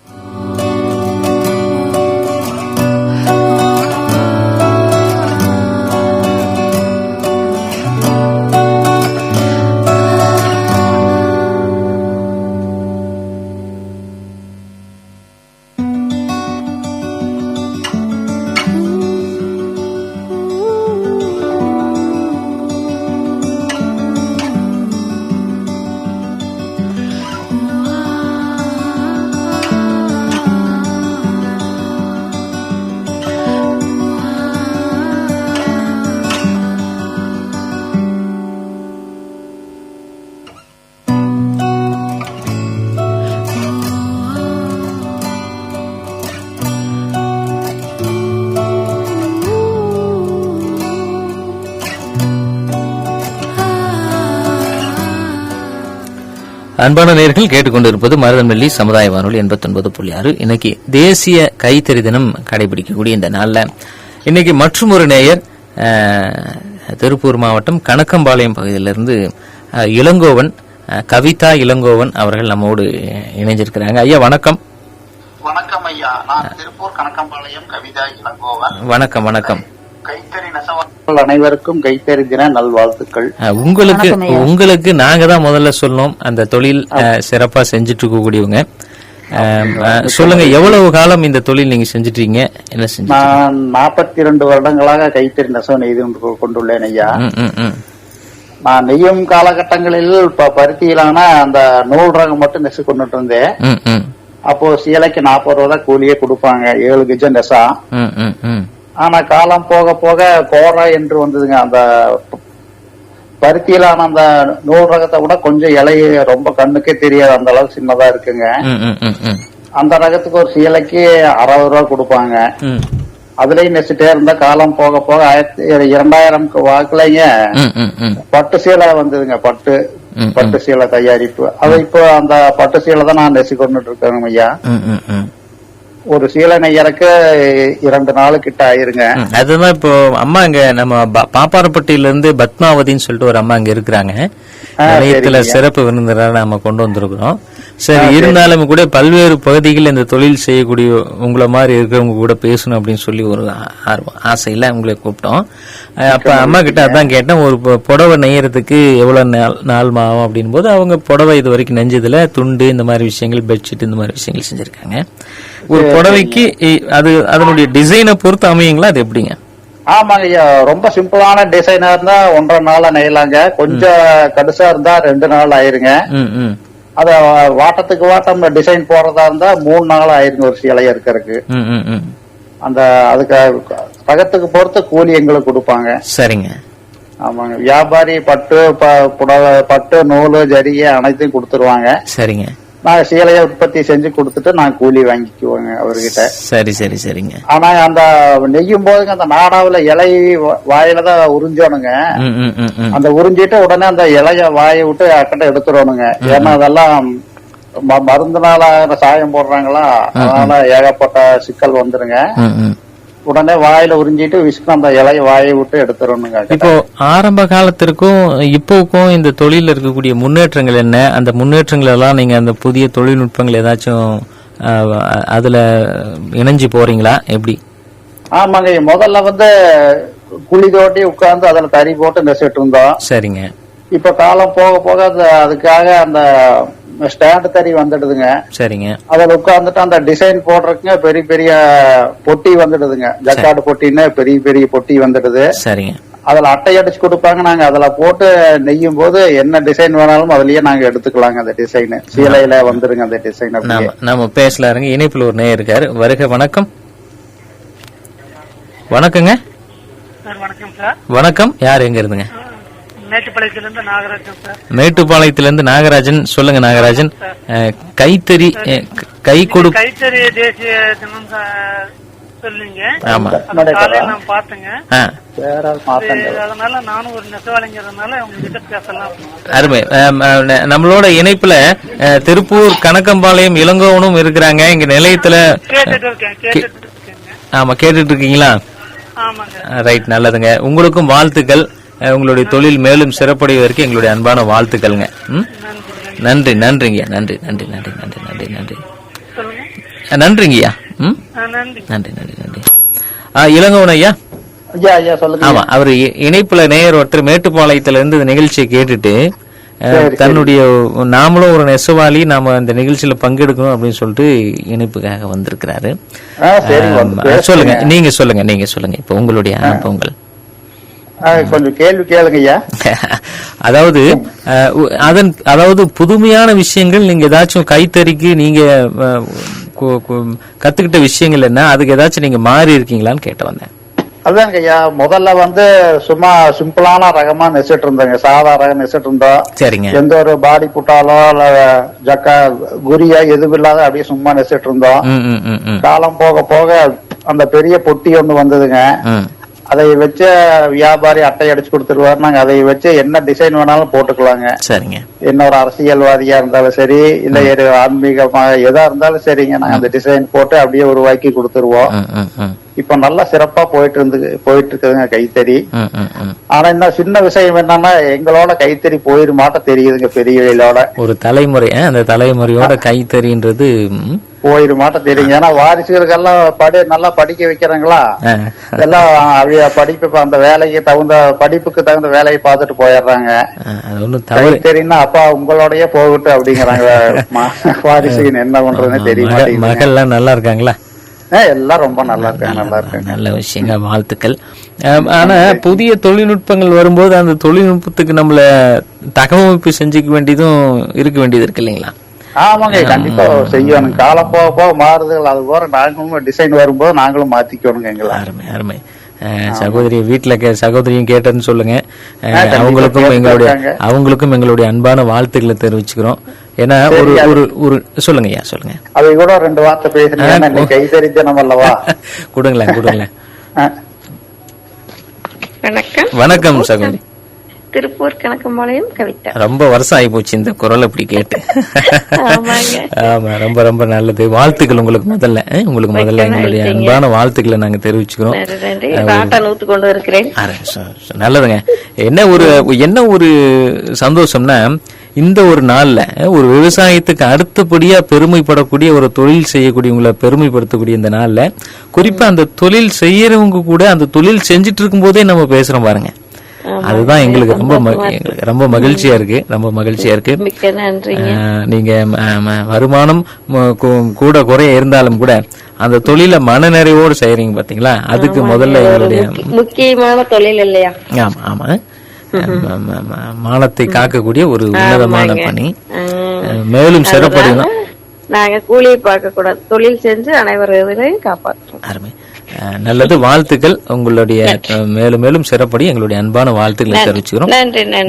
அன்பான நேயர்கள் கேட்டுக்கொண்டிருப்பது மருதமல்லி சமுதாய வானொலி 89.6. இன்னைக்கு தேசிய கைத்தறி தினம் கடைபிடிக்கக்கூடிய இந்த நாள்ல இன்னைக்கு மற்றும் ஒரு நேயர் திருப்பூர் மாவட்டம் கணக்கம்பாளையம் பகுதியிலிருந்து இளங்கோவன், கவிதா இளங்கோவன் அவர்கள் நம்மோடு இணைஞ்சிருக்கிறாங்க. ஐயா வணக்கம். வணக்கம் ஐயா, நான் திருப்பூர் கணக்கம்பாளையம் கவிதா இளங்கோவன். வணக்கம். வணக்கம். கைத்தறி நெசவாளர்கள் அனைவருக்கும் கைத்தறி தின நல்வாழ்த்துக்கள். உங்களுக்கு நாங்க தான் முதல்ல சொல்லணும், அந்த தொழில் சிறப்பா செஞ்சுட்டு இருக்கக்கூடியவங்க. சொல்லுங்க, எவ்வளவு காலம் இந்த தொழில் நீங்க செஞ்சுட்டீங்க, என்ன செஞ்சு? நான் 42 வருடங்களாக கைத்தறி நெசவு நெய்து கொண்டுள்ளேன் ஐயா. நான் நெய்யும் காலகட்டங்களில் பருத்தியிலான அந்த நூல் ரகம் மட்டும் நெசு கொண்டுட்டு இருந்தேன். அப்போ சீலைக்கு 40 ரூபா தான் கூலியே கொடுப்பாங்க, 7 கஜம் நெசா. ஆனா காலம் போக போக கோரா என்று வந்ததுங்க. அந்த பருத்தியிலான அந்த நூல் ரகத்தை விட கொஞ்சம் இலைய ரொம்ப கண்ணுக்கே தெரியாது, அந்த அளவுக்கு சின்னதா இருக்குங்க. அந்த ரகத்துக்கு ஒரு சீலைக்கு 60 ரூபா கொடுப்பாங்க. அதுலயும் நெசிட்டே இருந்தா காலம் போக போக 2000 வாக்குலங்க பட்டு சீலை வந்ததுங்க. பட்டு சீலை தயாரிப்பு. அது இப்போ அந்த பட்டு சீலை தான் நான் நெசி கொண்டுட்டு இருக்கேங்க ஐயா. ஒரு சீலை நெய்யறக்கு 2 நாள் கிட்ட ஆயிருங்க. அதுதான் இப்போ அம்மா இங்க நம்ம பாப்பாரப்பட்டியில இருந்து பத்மாவதின்னு சொல்லிட்டு ஒரு அம்மா இங்க இருக்கிறாங்க. நிலையத்துல சிறப்பு விருந்தினராக நாம கொண்டு வந்திருக்கிறோம். சரி, இருந்தாலும் கூட பல்வேறு பகுதிகளில் இந்த தொழில் செய்யக்கூடிய உங்களை மாதிரி இருக்கிறவங்க கூட பேசணும் அப்படின்னு சொல்லி ஒரு ஆசையில உங்களை கூப்பிட்டோம். அப்ப அம்மா கிட்ட அதான் கேட்டேன், ஒரு புடவை நெய்யறதுக்கு எவ்வளவு நாள் ஆகும் அப்படின் போது அவங்க புடவை இது வரைக்கும் நெஞ்சதுல துண்டு இந்த மாதிரி விஷயங்கள், பெட்ஷீட் இந்த மாதிரி விஷயங்கள் செஞ்சிருக்காங்க. ஒரு புடவைக்கு அது அதனுடைய டிசைனை பொறுத்து அமையுங்களா, அது எப்படிங்க? ஆமாங்க ஐயா, ரொம்ப சிம்பிளான டிசைனா இருந்தா 1.5 நாள் நெய்யலாங்க. கொஞ்சம் கடுசா இருந்தா 2 நாள் ஆயிருங்க. அத வாட்டத்துக்கு வாட்டம் டிசைன் போறதா இருந்தா 3 நாள் ஆயிருங்க ஒரு சீலையா இருக்கிறதுக்கு. அந்த அதுக்கு ரகத்துக்கு பொறுத்து கூலி எங்களுக்கு கொடுப்பாங்க. சரிங்க. ஆமாங்க, வியாபாரி பட்டு புடவை, பட்டு நூலு ஜரிகை அனைத்தையும் கொடுத்துருவாங்க. சரிங்க. நான் சீலையை உற்பத்தி செஞ்சு கொடுத்துட்டு நான் கூலி வாங்கிக்குவேங்க அவர்கிட்ட. சரி சரி சரிங்க. ஆனா அந்த நெய்யும் போதுங்க அந்த நாடாவில இலை வாயில தான் உறிஞ்சோனுங்க. அந்த உறிஞ்சிட்டு உடனே அந்த இலைய வாயை விட்டு அக்கட்ட எடுத்துடணுங்க. ஏன்னா அதெல்லாம் மருந்துனால சாயம் போடுறாங்களா, அதனால ஏகப்பட்ட சிக்கல் வந்துருங்க. உடனே வாயில உறிஞ்சிட்டு விஸ்கு அந்த இலைய வாயை விட்டு எடுத்துடணுங்க. இப்போ ஆரம்ப காலத்திற்கும் இப்போக்கும் இந்த தொழில இருக்கக்கூடிய முன்னேற்றங்கள் என்ன? அந்த முன்னேற்றங்கள் எல்லாம் நீங்க அந்த புதிய தொழில்நுட்பங்கள் ஏதாச்சும் அதுல இணைஞ்சு போறீங்களா எப்படி? ஆமாங்க, முதல்ல வந்து குழி தோண்டி உட்கார்ந்து அதுல தறி போட்டு நெசிட்டு இருந்தோம். சரிங்க. இப்ப காலம் போக போக அதுக்காக அந்த ஸ்டாண்ட் தறி வந்துடுதுங்க. சரிங்க. அதுல உட்கார்ந்துட்டு அந்த டிசைன் போடுறதுக்குங்க பெரிய பெரிய பொட்டி வந்துடுதுங்க. ஜக்காடு பொட்டின்னு பெரிய பெரிய பொட்டி வந்துடுது. சரிங்க. அதுல அட்டை அடிச்சு கொடுப்பாங்க. நாங்க அதுல போட்டு நெய்யும் போது என்ன டிசைன் வேணாலும் அதுலயே நாங்க எடுத்துக்கலாங்க. அந்த டிசைன் சீலையில வந்துருங்க அந்த டிசைன். நம்ம பேசலாருங்க. இணைப்புல ஒரு நேயர் இருக்காரு. வருக. வணக்கம். வணக்கங்க. வணக்கம் சார். வணக்கம். யார் எங்க இருந்துங்க? மேட்டுப்பாளையத்திலிருந்து நாகராஜன் சார். மேட்டுப்பாளையத்திலிருந்து நாகராஜன். சொல்லுங்க நாகராஜன். கைத்தறி கைத்தறி தேசிய தினம் சொல்லுங்க. ஆமா, நான் பாத்துங்க. அதனால நானும் ஒரு நெசவாளிங்கிறதுனால உங்ககிட்ட பேசலாம். அருமை. நம்மளோட இணைப்புல திருப்பூர் கணக்கம்பாளையம் இளங்கோவனும் இருக்கிறாங்க இங்க நிலையத்துல. ஆமா, கேட்டுட்டு இருக்கீங்களா? ரைட், நல்லதுங்க. உங்களுக்கும் வாழ்த்துக்கள். உங்களுடைய தொழில் மேலும் சிறப்படைவதற்கு எங்களுடைய அன்பான வாழ்த்துக்கள்ங்க. நன்றி. நன்றிங்க. நன்றி நன்றி நன்றி நன்றி நன்றி நன்றி நன்றிங்கய்யா. நன்றி நன்றி நன்றி. இளங்கோவன் ஐயா. ஆமா, அவர் இணைப்புல நேயர் ஒருத்தர் மேட்டுப்பாளையத்துல இருந்து இந்த நிகழ்ச்சியை கேட்டுட்டு தன்னுடைய நாமளும் ஒரு நெசவாளி, நாம இந்த நிகழ்ச்சியில பங்கெடுக்கணும் அப்படின்னு சொல்லிட்டு இணைப்புக்காக வந்திருக்கிறாரு. சொல்லுங்க, நீங்க சொல்லுங்க இப்ப உங்களுடைய அனுபவங்கள். கொஞ்சம் கேள்வி கேளுங்கய்யா. அதாவது புதுமையான விஷயங்கள் நீங்க ஏதாச்சும் கைத்தறிக்கு நீங்க கத்துக்கிட்ட விஷயங்கள் என்ன, அதுக்கு ஏதாச்சும் நீங்க மாறி இருக்கீங்களான்னு கேட்ட வந்தேன். அதாங்க ஐயா, முதல்ல வந்து சும்மா சிம்பிளான ரகமா நெசிட்டு இருந்தோங்க. சாதா ரகம் நெசிட்டு இருந்தோம். சரிங்க. எந்த ஒரு பாடி புட்டாலோ இல்ல ஜக்கா குறியா எதுவும் இல்லாத அப்படியே சும்மா நெசிட்டு இருந்தோம். காலம் போக போக அந்த பெரிய பொட்டி ஒண்ணு வந்ததுங்க. அதை வச்சு வியாபாரி அட்டை அடிச்சு கொடுத்துருவாரு. நாங்க அதை வச்சு என்ன டிசைன் வேணாலும் போட்டுக்கலாங்க. சரிங்க. என்ன ஒரு அரசியல்வாதியா இருந்தாலும் சரி, இல்ல ஆன்மீகமாக எதா இருந்தாலும் சரிங்க, நாங்க அந்த டிசைன் போட்டு அப்படியே உருவாக்கி கொடுத்துருவோம். இப்ப நல்லா சிறப்பா போயிட்டு இருக்குதுங்க கைத்தறி. ஆனா இந்த சின்ன விஷயம் என்னன்னா, எங்களோட கைத்தறி போயிருமாட்ட தெரியுதுங்க பெரியவங்களோட. ஒரு தலைமுறை, அந்த தலைமுறையோட கைத்தறின்றது போயிருமாட்ட தெரியுங்க. ஏன்னா வாரிசுகளுக்கெல்லாம் நல்லா படிக்க வைக்கிறாங்களா, எல்லாம் படிப்பு அந்த வேலைக்கு தகுந்த படிப்புக்கு தகுந்த வேலையை பார்த்துட்டு போயிடுறாங்க. கைத்தறின்னா அப்பா உங்களோடய போகட்டும் அப்படிங்கிறாங்க. வாரிசுகள் என்ன பண்றதுன்னு தெரிய மாட்டேங்குது. மகள்லாம் நல்லா இருக்காங்களா? எல்லாம் ரொம்ப நல்லா இருக்காங்க. நல்ல விஷயங்க, வாழ்த்துக்கள். ஆனா புதிய தொழில்நுட்பங்கள் வரும்போது அந்த தொழில்நுட்பத்துக்கு நம்மள தகவமைப்பு செஞ்சுக்க வேண்டியதும் இருக்க வேண்டியது இருக்கு இல்லைங்களா? ஆமாங்க, கண்டிப்பா செய்யணும். காலம் போக போக மாறுதல். அது போற நாங்களும் டிசைன் வரும்போது நாங்களும் மாத்திக்கணுங்க எங்களை. அருமை அருமை. சகோதரி வீட்டுல சகோதரியும் கேட்டேன்னு சொல்லுங்க. அவங்களுக்கும் எங்களுடைய அன்பான வாழ்த்துக்களை தெரிவிச்சுக்கிறோம். ஏன்னா ஒரு சொல்லுங்க ஐயா, சொல்லுங்க. அதை கூட 2 வார்த்தை பேசுறீங்க. கைத்தறி தினம் அல்லவா? கொடுங்களேன். வணக்கம். வணக்கம் சகோதரி. திருப்பூர் கணக்கம்பாளையம் கவிதா. ரொம்ப வருஷம் ஆகி போச்சு இந்த குரல் அப்படி கேட்டு. ஆமா, ரொம்ப ரொம்ப நல்லது. வாழ்த்துக்கள் உங்களுக்கு முதல்ல எங்களுடைய அன்பான வாழ்த்துக்களை நாங்க தெரிவிச்சுக்கிறோம். நல்லதுங்க. என்ன ஒரு சந்தோஷம்னா, இந்த ஒரு நாள்ல ஒரு விவசாயத்துக்கு அடுத்தபடியா பெருமைப்படக்கூடிய ஒரு தொழில் செய்யக்கூடியவங்களை பெருமைப்படுத்தக்கூடிய இந்த நாள்ல, குறிப்பா அந்த தொழில் செய்யறவங்க கூட அந்த தொழில் செஞ்சிட்டு இருக்கும் போதே நம்ம பேசுறோம் பாருங்க. அதுதான் எங்களுக்கு ரொம்ப மகிழ்ச்சியா இருக்கு. நீங்க வருமானம் கூட குறைய இருந்தாலும் கூட அந்த தொழில மன நிறைவோடு செய்யறீங்க பாத்தீங்களா? அதுக்கு முதல்ல எங்களுடைய முக்கியமான தொழில் இல்லையா? ஆமா, மானத்தை காக்கக்கூடிய ஒரு உன்னதமான பணி. மேலும் சிறப்படையணும். நாங்க கூலியை பார்க்க கூடாது, தொழில் செஞ்சு அனைவரையும் காப்பாற்றோம். அருமை, நல்லது. வாழ்த்துக்கள். உங்களுடைய மேலும் மேலும் சிறப்படி எங்களுடைய அன்பான வாழ்த்துக்களை தெரிவிச்சுக்கிறோம்.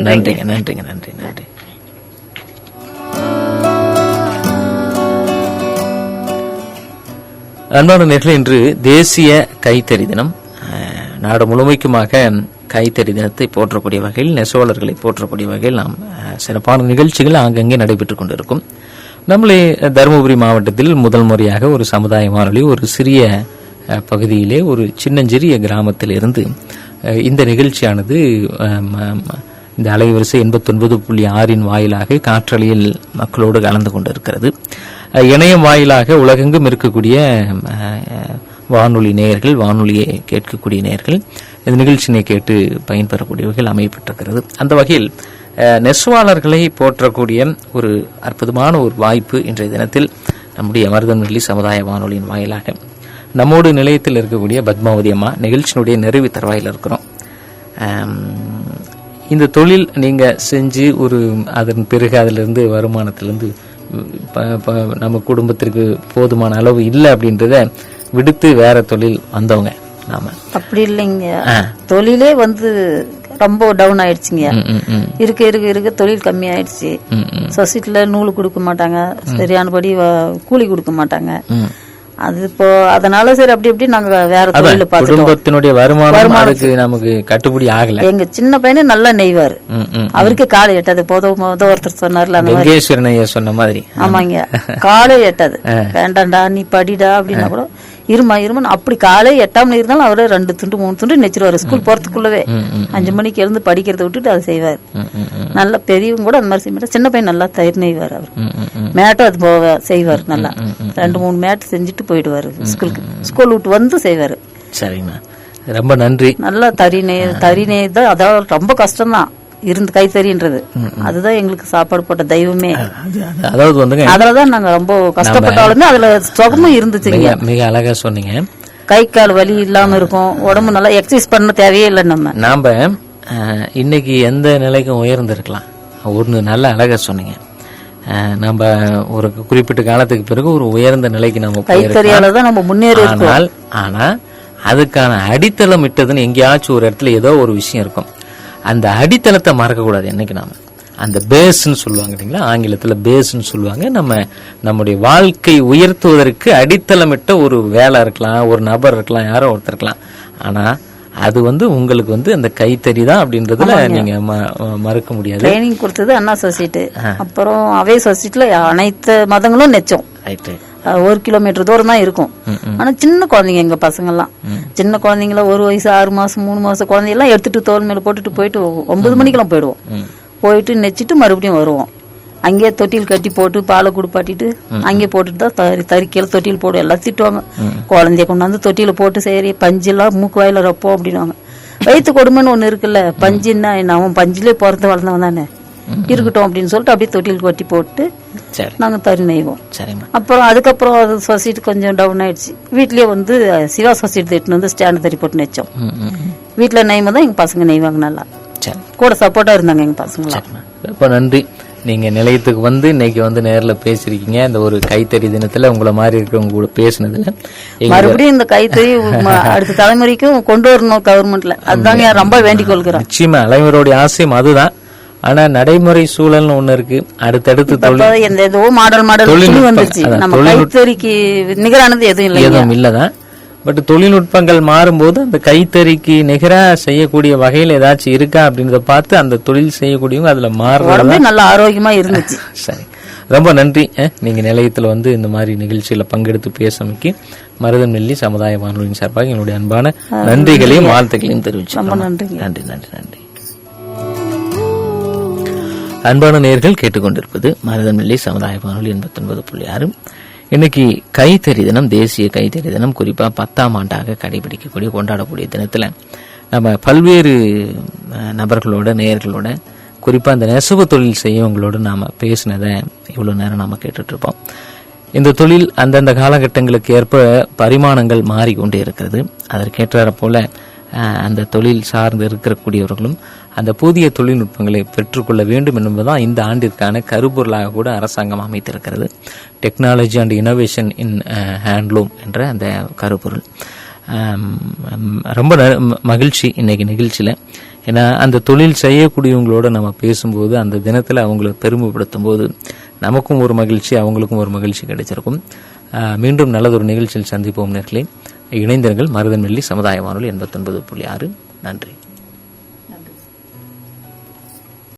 நன்றிங்க. அன்பான நேயர்களே, இன்று தேசிய கைத்தறி தினம். நாடு முழுமைக்குமாக கைத்தறி தினத்தை போற்றக்கூடிய வகையில், நெசவாளர்களை போற்றக்கூடிய வகையில் நாம் சிறப்பான நிகழ்ச்சிகள் ஆங்கங்கே நடைபெற்றுக் கொண்டிருக்கும். நம்மளே தருமபுரி மாவட்டத்தில் முதல் முறையாக ஒரு சமுதாய வானொலி ஒரு சிறிய பகுதியிலே ஒரு சின்னஞ்சிறிய கிராமத்திலிருந்து இந்த நிகழ்ச்சியானது இந்த அலைவரிசை 89.6 வாயிலாக காற்றலையில் மக்களோடு கலந்து கொண்டிருக்கிறது. இணையம் வாயிலாக உலகெங்கும் இருக்கக்கூடிய வானொலி நேயர்கள், வானொலியை கேட்கக்கூடிய நேயர்கள் இந்த நிகழ்ச்சியினை கேட்டு பயன்பெறக்கூடியவர்கள் அமையப்பட்டிருக்கிறது. அந்த வகையில் நெசவாளர்களை போற்றக்கூடிய ஒரு அற்புதமான ஒரு வாய்ப்பு இன்றைய தினத்தில் நம்முடைய மருதநெல்லி சமுதாய வானொலியின் வாயிலாக நம்மோடு நிலையத்தில் இருக்கக்கூடிய பத்மாவதி அம்மா நிகழ்ச்சியினுடைய நிறைவு தருவாயில் இருக்கிறோம். இந்த தொழில் நீங்க செஞ்சு அதன் பிறகு அதிலிருந்து வருமானத்திலிருந்து நம்ம குடும்பத்திற்கு போதுமான அளவு இல்லை அப்படின்றத விடுத்து வேற தொழில் வந்தவங்க நாம. அப்படி இல்லைங்க, தொழிலே ரொம்ப டவுன் ஆயிடுச்சுங்க. இருக்க தொழில் கம்மி ஆயிடுச்சு. சொசைட்டில நூல் கொடுக்க மாட்டாங்க, சரியானபடி கூலி கொடுக்க மாட்டாங்க. அது இப்போ அதனால சரி அப்படி நாங்க வேற தொழில பாத்துட்டோம். குடும்பத்தினுடைய வருமானம் அதுக்கு நமக்கு கட்டுப்படி ஆகல. எங்க சின்ன பையனே நல்லா நெய்வாரு, அவருக்கு காலை எட்டாது. ஒருத்தர் சொன்னார்ல அந்த மாதிரி சொன்ன மாதிரி. ஆமாங்க, காலை எட்டாது. வேண்டாண்டா நீ படிடா அப்படின்னா கூட இருமா அப்படி காலை 8 மணி இருந்தாலும் அவரு 2 துண்டு 3 துண்டு நெச்சிருவாரு. ஸ்கூல் போறதுக்குள்ளவே 5 மணிக்கு எழுந்து படிக்கிறத விட்டுட்டு அதை செய்வாரு. நல்ல பெரியவங்க கூட அந்த மாதிரி செய்ய மாட்டார். சின்ன பையன் நல்லா தயிர் நெய்வார். அவர் மேட்டும் அது செய்வார். நல்லா 2-3 மேட்டு செஞ்சுட்டு போயிடுவாரு ஸ்கூலுக்கு. ஸ்கூல் விட்டு வந்து செய்வாரு. சரிங்கண்ணா, ரொம்ப நன்றி. நல்லா தறி நெய் தான். அதாவது ரொம்ப கஷ்டம்தான் இருந்து கைத்தறின்றது. அதுதான் எங்களுக்கு சாப்பாடு போட்ட தெய்வமே. அதாவது அதுலதான் நாங்க ரொம்ப கஷ்டப்பட்டாலுமே அதுல சுகமும் இருந்துச்சு. மிக அழகா சொன்னீங்க. கை கால் வலி இல்லாம இருக்கும், உடம்பு நல்லா எக்ஸசைஸ் பண்ண தேவையே இல்லை. நாம இன்னைக்கு எந்த நிலைக்கும் உயர்ந்திருக்கலாம். ஒண்ணு நல்ல அழகா சொன்னீங்க. நம்ம ஒரு குறிப்பிட்ட காலத்துக்கு பிறகு ஒரு உயர்ந்த நிலைக்கு நம்ம கைத்தறியாலதான் நம்ம முன்னேறி. ஆனா அதுக்கான அடித்தளம் இட்டதுன்னு எங்கேயாச்சும் ஒரு இடத்துல ஏதோ ஒரு விஷயம் இருக்கும். அந்த அடித்தளத்தை மறக்கக்கூடாது. என்னைக்கு நாம அந்த பேஸ்ன்னு சொல்லுவாங்க இல்லைங்களா, ஆங்கிலத்தில் பேஸ்ன்னு சொல்லுவாங்க. நம்முடைய வாழ்க்கை உயர்த்துவதற்கு அடித்தளமிட்ட ஒரு வேலை இருக்கலாம், ஒரு நபர் இருக்கலாம், யாரோ ஒருத்தர் இருக்கலாம். ஆனா அது உங்களுக்கு அந்த கைத்தறி தான் அப்படின்றதுல நீங்க மறக்க முடியாது. ட்ரைனிங் கொடுத்தது அண்ணா சொசைட்டி. அப்புறம் அவே சொசைட்டில அனைத்து மதங்களும் நெச்சோம். 1 கிலோமீட்டர் தூரம் தான் இருக்கும். ஆனா சின்ன குழந்தைங்க, எங்க பசங்க எல்லாம் சின்ன குழந்தைங்கள 1 வயசு 6 மாசம் 3 மாசம் குழந்தையெல்லாம் எடுத்துட்டு தோல் மேல போட்டுட்டு போயிட்டு 9 மணிக்கெல்லாம் போயிடுவோம். போயிட்டு நெச்சிட்டு மறுபடியும் வருவோம். அங்கேயே தொட்டில் கட்டி போட்டு பாலை குடுப்பாட்டிட்டு அங்கே போட்டுட்டு தான் தறிக்கையில தொட்டில் போடு. எல்லாம் திட்டுவாங்க, குழந்தைய கொண்டாந்து தொட்டியில போட்டு சரி பஞ்செல்லாம் மூக்கு வாயில ரப்போம் அப்படின்வாங்க. வயிற்று கொடுமைன்னு ஒண்ணு இருக்குல்ல, பஞ்சுன்னா என்ன, அவன் பஞ்சிலே பிறந்து வளர்ந்தவன் தானே, இருக்கட்டும் அப்படின்னு சொல்லிட்டு அப்படியே தொட்டில் கட்டி போட்டு நாங்க தறி நெய்வோம். அப்புறம் அதுக்கப்புறம் அது சொசைட்டி கொஞ்சம் டவுன் ஆயிடுச்சு. வீட்லயே சிவா சொசைட்டி எட்டுன்னு ஸ்டாண்ட் தறி போட்டு நெச்சோம். வீட்டுல நெய்மை தான் எங்க பசங்க நெய்வாங்க. நல்லா கூட சப்போர்ட்டா இருந்தாங்க எங்க பசங்க. ரொம்ப நன்றி. நீங்க நிலையத்துக்கு இன்னைக்கு நேர்ல பேசிருக்கீங்க. இந்த ஒரு கைத்தறி தினத்துல உங்களை மாதிரி இருக்கிறவங்க கூட பேசினதுல மறுபடியும் இந்த கைத்தறி அடுத்த தலைமுறைக்கும் கொண்டு வரணும் கவர்மெண்ட்ல. அதுதாங்க ரொம்ப வேண்டிக் கொள்கிறோம். நிச்சயமா அனைவருடைய ஆசையும் அதுதான். ஆனா நடைமுறை சூழல்னு ஒண்ணு இருக்கு. அடுத்தடுத்து மாடல் வந்துருச்சு. நம்ம கைத்தறிக்கு நிகரானது எதுவும் இல்லதான். பட் தொழில்நுட்பங்கள் மாறும்போது அந்த கைத்தறிக்கு நிகரா செய்யக்கூடிய வகையில் ஏதாச்சும் இருக்கா அப்படின்றத பார்த்து அந்த தொழில் செய்யக்கூடியவங்க அதுல மாறுறது நல்ல ஆரோக்கியமா இருந்துச்சு. சரி, ரொம்ப நன்றி. நீங்க நிலையத்துல இந்த மாதிரி நிகழ்ச்சியில பங்கெடுத்து பேசமைக்கு மருதநெல்லி சமுதாய வானொலியின் சார்பாக என்னுடைய அன்பான நன்றிகளையும் வாழ்த்துக்களையும் தெரிவிச்சு நன்றி நன்றி நன்றி. அன்பான நேயர்கள் கேட்டுக்கொண்டிருப்பது மருதநெல்லி சமுதாய வானொலி 89.6. இன்னைக்கு கைத்தறி தினம், தேசிய கைத்தறி தினம். குறிப்பா 10ஆம் ஆண்டாக கடைபிடிக்கக்கூடிய கொண்டாடக்கூடிய தினத்துல நம்ம பல்வேறு நபர்களோட நேயர்களோட குறிப்பா இந்த நெசவு தொழில் செய்யவங்களோட நாம பேசினதை இவ்வளவு நேரம் நாம கேட்டுட்டு இருப்போம். இந்த தொழில் அந்தந்த காலகட்டங்களுக்கு ஏற்ப பரிமாணங்கள் மாறிக்கொண்டே இருக்கிறது. அதற்கேற்ற போல அந்த தொழில் சார்ந்து இருக்கக்கூடியவர்களும் அந்த புதிய தொழில்நுட்பங்களை பெற்றுக்கொள்ள வேண்டும் என்பதுதான் இந்த ஆண்டிற்கான கருப்பொருளாக கூட அரசாங்கம் அமைத்திருக்கிறது. Technology and innovation in handloom என்ற அந்த கருப்பொருள். ரொம்ப மகிழ்ச்சி இன்னைக்கு நிகழ்ச்சியில. ஏன்னா அந்த தொழில் செய்யக்கூடியவங்களோட நம்ம பேசும்போது அந்த தினத்துல அவங்களை பெருமைப்படுத்தும் போது நமக்கும் ஒரு மகிழ்ச்சி, அவங்களுக்கும் ஒரு மகிழ்ச்சி கிடைச்சிருக்கும். மீண்டும் நல்லதொரு நிகழ்ச்சியில் சந்திப்போம் நேர்களே. இணைந்திருங்கள். மருதநெல்லி சமுதாய வானொலி 89.6. நன்றி.